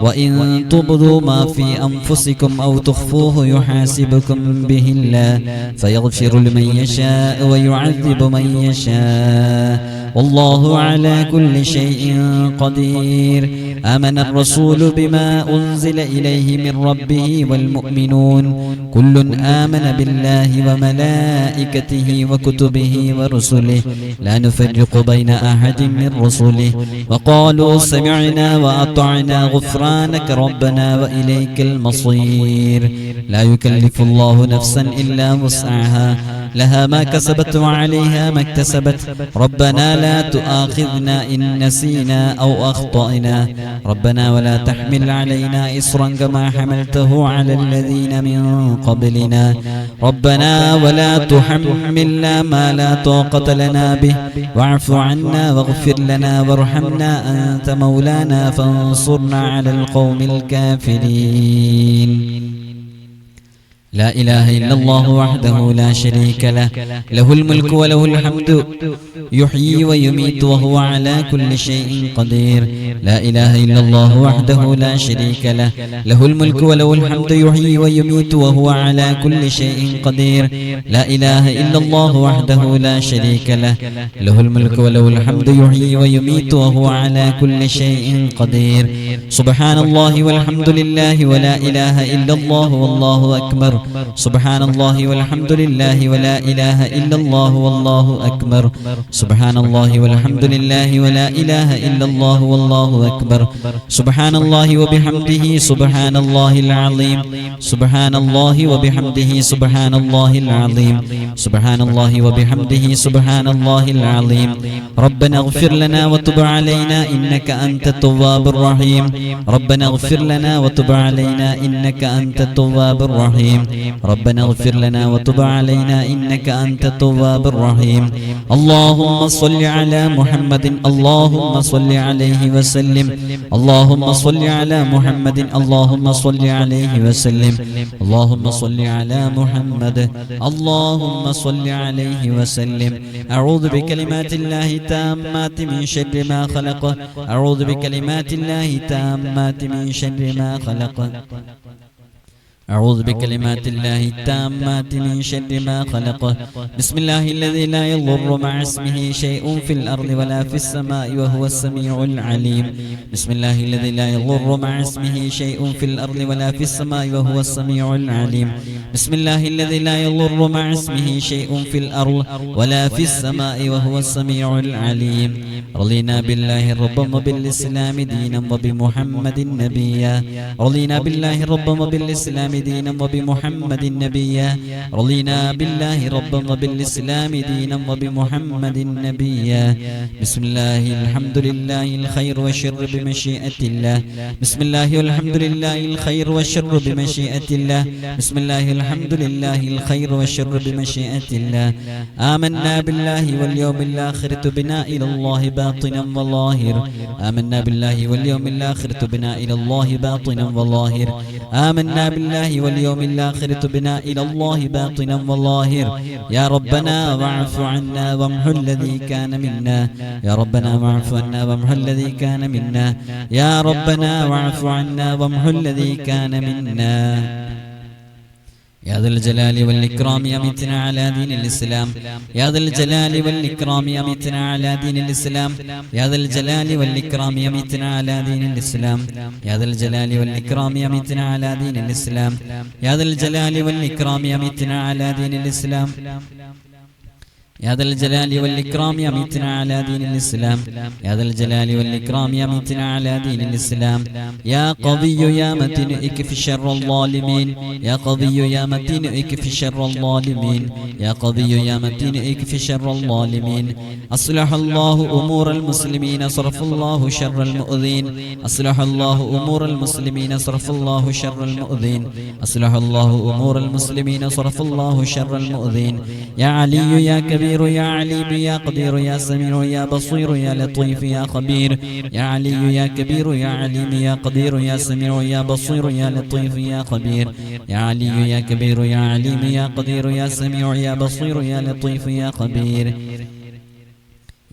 وإن تبدوا ما في أنفسكم أو تخفوه يحاسبكم به الله فيغفر لمن يشاء ويعذب من يشاء والله على كل شيء قدير. آمن الرسول بما أنزل إليه من ربه والمؤمنون كل آمن بالله وملائكته وكتبه ورسله لا نفرق بين أحد من رسله وقالوا سمعنا وأطعنا غفرانك ربنا وإليك المصير. لا يكلف الله نفسا إلا وسعها لها ما كسبت وعليها ما اكتسبت ربنا لا تؤاخذنا إن نسينا أو أخطأنا ربنا ولا تحمل علينا إصرا كما حملته على الذين من قبلنا ربنا ولا تحملنا ما لا طاقة لنا به واعف عنا واغفر لنا وارحمنا أنت مولانا فانصرنا على القوم الكافرين. لا إله إلا الله وحده لا شريك له له الملك وله الحمد يحيي ويميت وهو على كل شيء قدير. لا إله إلا الله وحده لا شريك له له الملك وله الحمد يحيي ويميت وهو على كل شيء قدير. لا إله إلا الله وحده لا شريك له له الملك وله الحمد يحيي ويميت وهو على كل شيء قدير. سبحان الله والحمد لله ولا إله إلا الله والله أكبر. سبحان الله والحمد لله ولا إله إلا الله والله أكبر. سبحان الله والحمد لله ولا إله إلا الله والله أكبر. سبحان الله وبحمده سبحان الله العظيم. سبحان الله وبحمده سبحان الله العظيم. سبحان الله وبحمده سبحان الله العظيم. ربنا اغفر لنا وتب علينا إنك أنت التواب الرحيم. ربنا اغفر لنا وتب علينا إنك أنت التواب الرحيم. ربنا اغفر لنا وتب علينا إنك أنت التواب الرحيم. اللهم صل على محمد اللهم صل عليه وسلم. اللهم صل على محمد اللهم صل عليه وسلم. اللهم صل على محمد اللهم صل عليه وسلم. أعوذ بكلمات الله التامات من شر ما خلق. أعوذ بكلمات الله التامات من شر ما خلق. أعوذ بكلمات الله التامات من شر ما خلق. بسم الله الذي لا يضر مع اسمه شيء في الأرض ولا في السماء وهو السميع العليم. بسم الله الذي لا يضر مع اسمه شيء في الأرض ولا في السماء وهو السميع العليم. بسم الله الذي لا يضر مع اسمه شيء في الأرض ولا في السماء وهو السميع العليم. رضينا بالله ربا وبالإسلام دينا وبمحمد نبيا. رضينا بالله ربا وبالإسلام دينا وبمحمد نبيا. رضينا بالله ربا وبالإسلام دينا وبمحمد نبيا. بسم الله الحمد لله الخير والشر بمشيئة الله. بسم الله والحمد لله الخير والشر بمشيئة الله. بسم الله الحمد لله الخير والشر بمشيئة الله. آمنا بالله واليوم الآخر تبنا إلى الله باطنا وظاهر. آمنا بالله واليوم الآخر تبنا إلى الله باطنا وظاهر. آمنا بالله واليوم الآخر تبنا إلى الله باطنا وظاهر. يا ربنا واعف عنا وامحو الذي كان منا. يا ربنا واعف عنا وامحو الذي كان منا. يا ربنا واعف عنا وامحو الذي كان منا. يا ذا الجلال والإكرام أمتنا على دين الإسلام. يا ذا الجلال والإكرام أمتنا على دين الإسلام. يا ذا الجلال والإكرام أمتنا على دين الإسلام. يا ذا الجلال والإكرام أمتنا على دين الإسلام. يا ذا الجلال والإكرام أمتنا على دين الإسلام. يا ذا الجلال والإكرام أمتنا على دين الإسلام. يا ذا الجلال والإكرام أمتنا على دين الإسلام. يا قوي يا متين اكف شر الظالمين. يا قوي يا متين اكف شر الظالمين. يا قوي يا متين اكف شر الظالمين. أصلح الله أمور المسلمين صرف الله شر المؤذين. أصلح الله أمور المسلمين صرف الله شر المؤذين. أصلح الله أمور المسلمين صرف الله شر المؤذين. يا علي يا كبير يا عليم يا قدير يا سميع يا بصير يا لطيف يا خبير. يا علي يا كبير يا عليم يا قدير يا سميع يا بصير يا لطيف يا خبير. يا علي يا كبير يا عليم يا قدير يا سميع يا بصير يا لطيف يا خبير.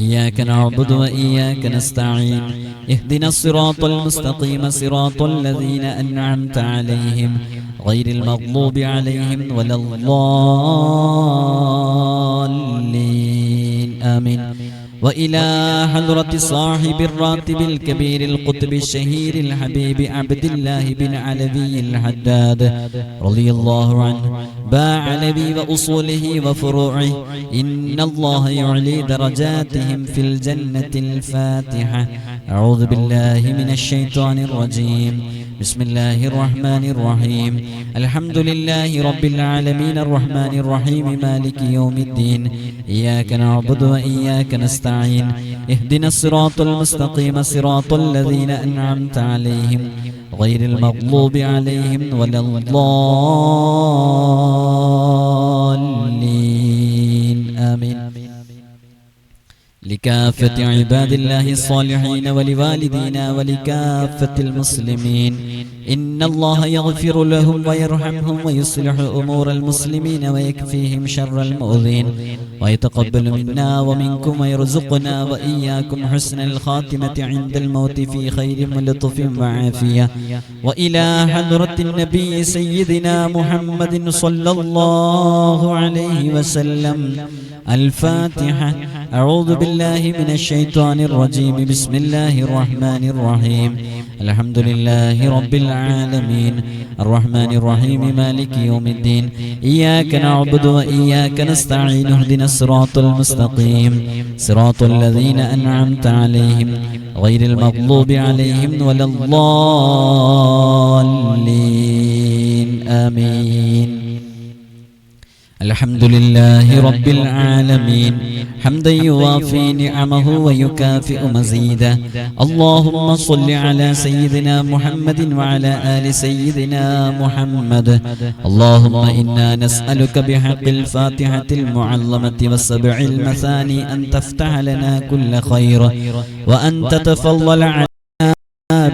إياك نعبد وإياك نستعين اهدنا الصراط المستقيم صراط الذين أنعمت عليهم غير المغضوب عليهم ولا الضالين آمين. وإلى حضرة صاحب الراتب الكبير القطب الشهير الحبيب عبد الله بن علوي الحداد رضي الله عنه باع علوي وأصوله وفروعه إن الله يعلي درجاتهم في الجنة. الفاتحة. أعوذ بالله من الشيطان الرجيم. بسم الله الرحمن الرحيم. الحمد لله رب العالمين الرحمن الرحيم مالك يوم الدين. إياك نعبد وإياك نستعين اهدنا الصراط المستقيم صراط الذين أنعمت عليهم غير المغضوب عليهم ولا الضالين آمين. لكافة عباد الله الصالحين ولوالدينا ولكافة المسلمين إن الله يغفر لهم ويرحمهم ويصلح أمور المسلمين ويكفيهم شر المؤذين ويتقبل منا ومنكم ويرزقنا وإياكم حسن الخاتمة عند الموت في خير ولطف وعافية. وإلى حضرة النبي سيدنا محمد صلى الله عليه وسلم. الفاتحة. أعوذ بالله من الشيطان الرجيم. بسم الله الرحمن الرحيم. الحمد لله رب العالمين الرحمن الرحيم مالك يوم الدين. إياك نعبد وإياك نستعين اهدنا الصراط المستقيم صراط الذين أنعمت عليهم غير المغضوب عليهم ولا الضالين آمين. الحمد لله رب العالمين حمدا يوافي نعمه ويكافئ مزيده. اللهم صل على سيدنا محمد وعلى آل سيدنا محمد. اللهم إنا نسألك بحق الفاتحة المعلمة والسبع المثاني أن تفتح لنا كل خير وأن تتفضل علينا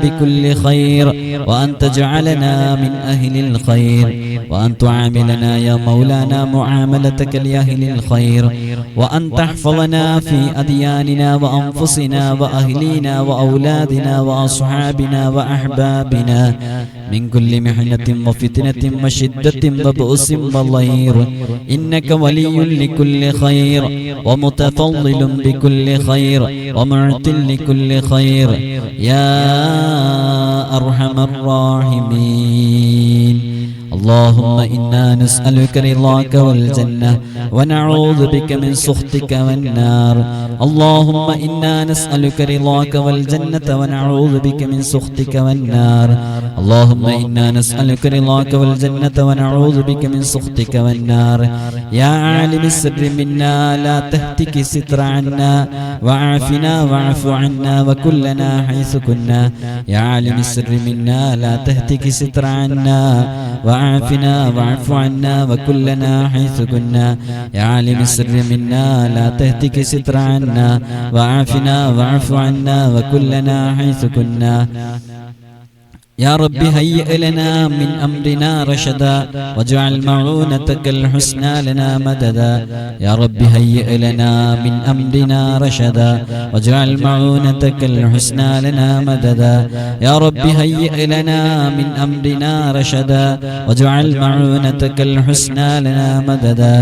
بكل خير وأن تجعلنا من أهل الخير وأن تعاملنا يا مولانا معاملتك لأهل الخير وأن تحفظنا في أدياننا وأنفسنا وأهلينا وأولادنا وأصحابنا وأحبابنا من كل محنة وفتنة وشدة وبؤس وضير إنك ولي لكل خير ومتفضل بكل خير ومعط لكل خير يا أرحم الراحمين. اللهم إنا نسألك رضاك والجنة ونعوذ بك من سخطك والنار. اللهم إنا نسألك رضاك والجنة ونعوذ بك من سخطك والنار. اللهم إنا نسألك رضاك والجنة ونعوذ بك من سخطك والنار. يا عالم السر منا لا تهتك ستر عنا وعافنا واعف عنا وكلنا حيث كنا. يا عالم السر منا لا تهتك ستر عنا وعافنا واعف عنا وكلنا حيث كنا. يا عالم السر منا لا تهتك ستر عنا وعافنا واعف عنا وكلنا حيث كنا. يا رب هيئ لنا من أمرنا رشدا واجعل معونتك الحسنى لنا مددا. يا رب هيئ لنا من أمرنا رشدا واجعل معونتك الحسنى لنا مددا. يا رب هيئ لنا من أمرنا رشدا واجعل معونتك الحسنى لنا مددا.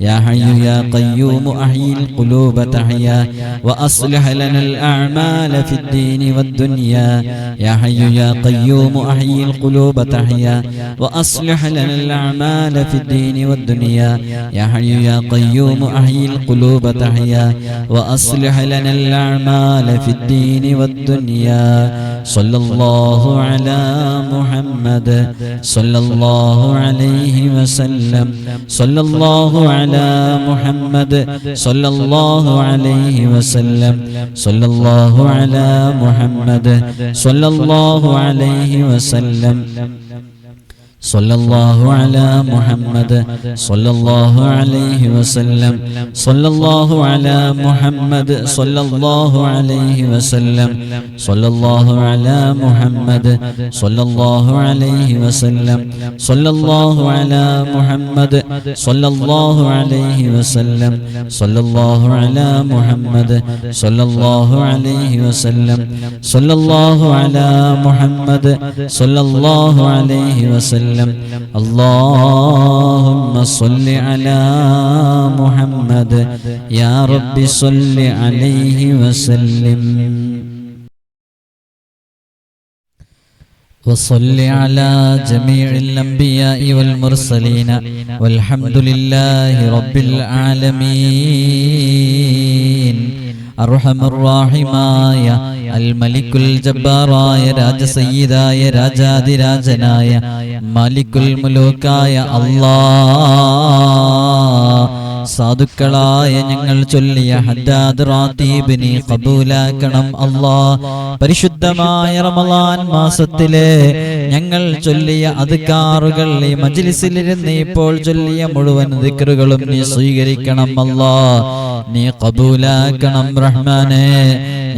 يا حي يا قيوم أحيي القلوب تحيا وأصلح لنا الأعمال في الدين والدنيا. يا حي يا قيوم أحيي القلوب تحيا وأصلح لنا الأعمال في الدين والدنيا. يا حي يا قيوم أحيي القلوب تحيا وأصلح لنا الأعمال في الدين والدنيا. صلى الله على محمد صلى الله عليه وسلم. صلى الله على محمد صلى الله عليه وسلم. صلى الله على محمد صلى الله عليه وسلم. സല്ലല്ലാഹു അലാ മുഹമ്മദ് സല്ലല്ലാഹു അലൈഹി വസല്ലം സല്ലല്ലാഹു അലാ മുഹമ്മദ് സല്ലല്ലാഹു അലൈഹി വസല്ലം സല്ലല്ലാഹു അലാ മുഹമ്മദ് സല്ലല്ലാഹു അലൈഹി വസല്ലം സല്ലല്ലാഹു അലാ മുഹമ്മദ് സല്ലല്ലാഹു അലൈഹി വസല്ലം സല്ലല്ലാഹു അലാ മുഹമ്മദ് സല്ലല്ലാഹു അലൈഹി വസല്ലം സല്ലല്ലാഹു അലാ മുഹമ്മദ് സല്ലല്ലാഹു അലൈഹി വസല്ലം اللهم صل على محمد يا رب صل عليه وسلم وصل على جميع الأنبياء والمرسلين والحمد لله رب العالمين അർഹമർറാഹിമായ അൽ മലിക്കുൽ ജബ്ബാറായ രാജസയ്യിദായ രാജാധിരാജനായ മാലിക്കുൽ മുലൂക്കായ അല്ലാഹ് സാധുക്കളായ ഞങ്ങൾ ചൊല്ലിയ ഹദ്ദാദ് റാത്തീബിനെ ഖബൂലാക്കണം അല്ലാഹ്. പരിശുദ്ധമായ റമളാൻ മാസത്തിലെ ഞങ്ങൾ ചൊല്ലിയ അദ്കാറുകൾ ഈ മജ്ലിസിലിരുന്ന് ഇപ്പോൾ ചൊല്ലിയ മുഴുവൻ ദിക്റുകളും നീ സ്വീകരിക്കണം അല്ലാഹ്. നീ ഖബൂലാക്കണം റഹ്മാനേ.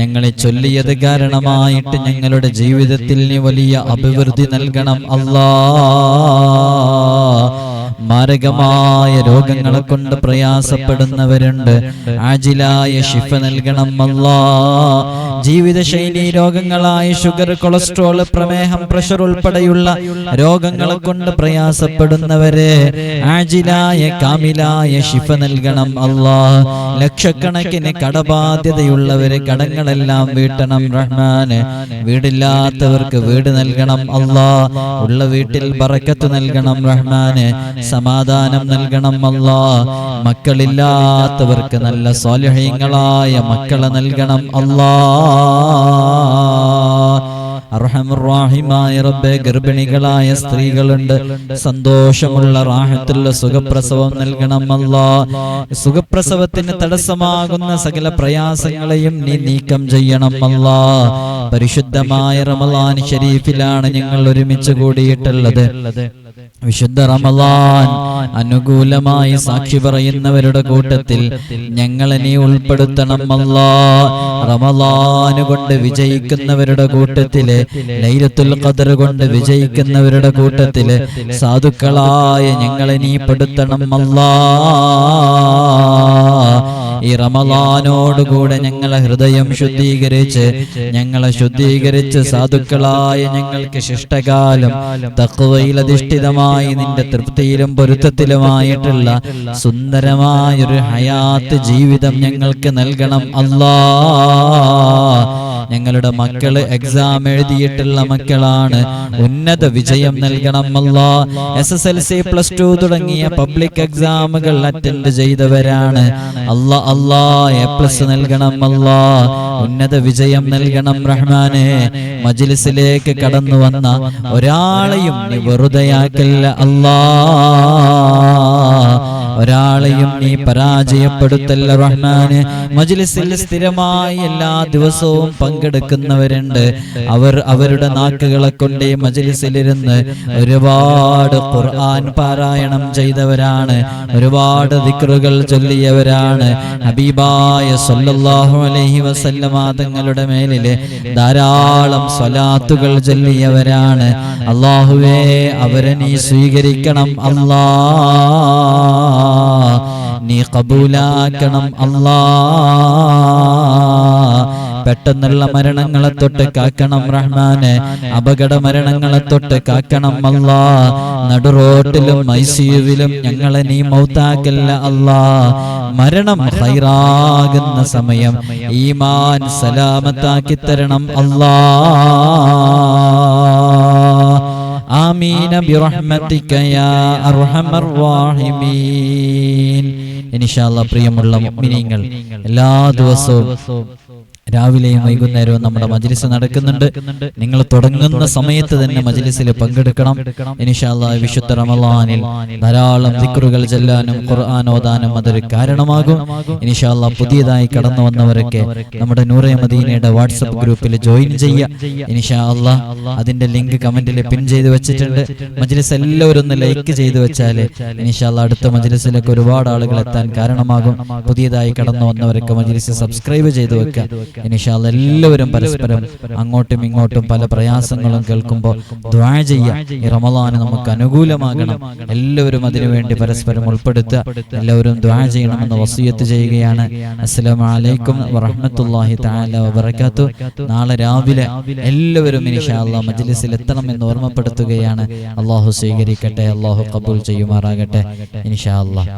ഞങ്ങളെ ചൊല്ലിയത് കാരണമായിട്ട് ഞങ്ങളുടെ ജീവിതത്തിൽ നീ വലിയ അഭിവൃദ്ധി നൽകണം അല്ലാഹ്. മാരകമായ രോഗങ്ങളെ കൊണ്ട് പ്രയാസപ്പെടുന്നവരുണ്ട്, ആജിലായ ശിഫ നൽകണം അല്ലാഹ്. ജീവിതശൈലി രോഗങ്ങളായ ഷുഗർ, കൊളസ്ട്രോൾ, പ്രമേഹം, പ്രഷർ ഉൾപ്പെടെയുള്ള രോഗങ്ങളെ കൊണ്ട് പ്രയാസപ്പെടുന്നവരെ ആജിലായ കാമിലായ ശിഫ നൽകണം അല്ലാഹ്. ലക്ഷക്കണക്കിന് കടബാധ്യതയുള്ളവരെ കടങ്ങളെല്ലാം വീട്ടണം റഹ്മാനെ. വീടില്ലാത്തവർക്ക് വീട് നൽകണം അല്ലാഹ്. ഉള്ള വീട്ടിൽ ബറക്കത്ത് നൽകണം റഹ്മാനെ. സമാധാനം നൽകണം അല്ലാഹ്. മക്കളില്ലാത്തവർക്ക് നല്ല സ്വാലിഹീങ്ങളായ മക്കളെ നൽകണം അല്ലാഹ്. അർഹമർറാഹിമായ റബ്ബേ, ഗർഭിണികളായ സ്ത്രീകളുണ്ട്, സന്തോഷമുള്ള റാഹത്തുള്ള സുഖപ്രസവം നൽകണം അല്ലാഹ്. സുഖപ്രസവത്തിന് തടസ്സമാകുന്ന സകല പ്രയാസങ്ങളെയും നീ നീക്കം ചെയ്യണം അല്ലാഹ്. പരിശുദ്ധമായ റമളാൻ ശരീഫിലാണ് ഞങ്ങൾ ഒരുമിച്ച് കൂടിയിട്ടുള്ളത്. വിശുദ്ധ റമളാൻ അനുകൂലമായി സാക്ഷി പറയുന്നവരുടെ കൂട്ടത്തിൽ ഞങ്ങളെ നീ ഉൾപ്പെടുത്തണം അല്ലാഹ്. റമളാൻ കൊണ്ട് വിജയിക്കുന്നവരുടെ കൂട്ടത്തില്, ലൈലത്തുൽ ഖദർ കൊണ്ട് വിജയിക്കുന്നവരുടെ കൂട്ടത്തില് സാധുക്കളായ ഞങ്ങളെ നീ പെടുത്തണം അല്ലാഹ്. ഈ റമളാനോടുകൂടെ ഞങ്ങളെ ഹൃദയം ഞങ്ങളെ ശുദ്ധീകരിച്ച് സാധുക്കളായ ഞങ്ങൾക്ക് ശിഷ്ടകാലം തഖ്വയിൽ അധിഷ്ഠിതമായി നിന്റെ തൃപ്തിയിലും പൊരുത്തത്തിലുമായിട്ടുള്ള സുന്ദരമായൊരു ഹയാത്ത് ജീവിതം ഞങ്ങൾക്ക് നൽകണം അല്ലാഹ്. ഞങ്ങളുടെ മക്കള് എക്സാം എഴുതിയിട്ടുള്ള മക്കളാണ്, ഉന്നത വിജയം നൽകണം അല്ലാഹ്. SSLC +2 തുടങ്ങിയ പബ്ലിക് എക്സാമുകൾ അറ്റൻഡ് ചെയ്തവരാണ്. അല്ലാഹ് A+ നൽകണം അല്ലാഹ്. ഉന്നത വിജയം നൽകണം റഹ്മാനെ. മജ്ലിസിലേക്ക് കടന്നു വന്ന ഒരാളെയും നീ വെറുതെയാക്കല്ല അല്ലാഹ്. ഒരാളെയും നീ പരാജയപ്പെടുത്തല്ല റഹ്മാനെ. മജ്ലിസിൽ സ്ഥിരമായി എല്ലാ ദിവസവും പങ്കെടുക്കുന്നവരുണ്ട്. അവരുടെ നാക്കുകളെ കൊണ്ട് ഈ മജ്ലിസിലിരുന്ന് ഒരുപാട് ഖുർആൻ പാരായണം ചെയ്തവരാണ്, ഒരുപാട് ദിക്റുകൾ ചൊല്ലിയവരാണ്. ഹബീബായ സല്ലല്ലാഹു അലൈഹി വസല്ലമ തങ്ങളുടെ മേലിലെ ധാരാളം സ്വലാത്തുകൾ ചൊല്ലിയവരാണ്. അല്ലാഹുവേ, അവരെ നീ സ്വീകരിക്കണം അല്ലാഹ്. നീ ഖബൂലാക്കണം അല്ലാഹ്. പെട്ടെന്നുള്ള മരണങ്ങളെ തൊട്ട് കാക്കണം റഹ്മാനെ. അപകട മരണങ്ങളെ തൊട്ട് കാക്കണം അല്ലാഹ്. നടുറോട്ടിലും ICUവിലും ഞങ്ങളെ നീ മൗത്താക്കല്ല അല്ലാഹ്. മരണം ഖൈറാകുന്ന സമയം ഈമാൻ സലാമത്താക്കി തരണം അല്ലാഹ്. ആമീന ബിറഹ്മതിക യാ അർഹമർ റഹീമീൻ. ഇൻഷാ അല്ലാഹ് പ്രിയമുള്ള മുഅ്മിനീങ്ങൾ, എല്ലാ ദിവസവും രാവിലെയും വൈകുന്നേരവും നമ്മുടെ മജ്ലിസ് നടക്കുന്നുണ്ട്. നിങ്ങൾ തുടങ്ങുന്ന സമയത്ത് തന്നെ മജ്ലിസിൽ പങ്കെടുക്കണം. ഇൻഷാ അല്ലാഹ് വിശുദ്ധ റമളാനിൽ ധാരാളം ദിക്റുകൾ ചൊല്ലാനും ഖുർആൻ ഓതാനും അതൊരു കാരണമാകും. ഇൻഷാ അല്ലാഹ് പുതിയതായി കടന്നു വന്നവരൊക്കെ നമ്മുടെ നൂറെ മദീനയുടെ വാട്സപ്പ് ഗ്രൂപ്പിൽ ജോയിൻ ചെയ്യുക. ഇൻഷാ അല്ലാഹ് അതിന്റെ ലിങ്ക് കമന്റിൽ പിൻ ചെയ്ത് വെച്ചിട്ടുണ്ട്. മജ്ലിസ് എല്ലാവരും ഒന്ന് ലൈക്ക് ചെയ്ത് വെച്ചാൽ ഇൻഷാ അല്ലാഹ് അടുത്ത മജ്ലിസിലേക്ക് ഒരുപാട് ആളുകൾ എത്താൻ കാരണമാകും. പുതിയതായി കടന്നു വന്നവരൊക്കെ മജ്ലിസ് സബ്സ്ക്രൈബ് ചെയ്ത് വെക്കുക. ഇൻഷാ അല്ലാഹ് എല്ലാവരും പരസ്പരം അങ്ങോട്ടും ഇങ്ങോട്ടും പല പ്രയാസങ്ങളും കേൾക്കുമ്പോൾ ദുആ ചെയ്യുക. ഈ റമളാൻ നമുക്ക് അനുകൂലമാകണം. എല്ലാവരും അതിനുവേണ്ടി പരസ്പരം ഉൾപ്പെടുത്തുക. എല്ലാവരും ദുആ ചെയ്യണമെന്ന് വസിയത്ത് ചെയ്യുകയാണ്. അസ്സലാമു അലൈക്കും വറഹ്മത്തുള്ളാഹി തആല വബറകാതുഹു. നാളെ രാവിലെ എല്ലാവരും ഇൻഷാ അല്ലാഹ് മജ്ലിസിൽ എത്തണമെന്ന് ഓർമ്മപ്പെടുത്തുകയാണ്. അല്ലാഹു സ്വീകരിക്കട്ടെ, അല്ലാഹു ഖബൂൽ ചെയ്യുമാറാകട്ടെ ഇൻഷാ അല്ലാഹ്.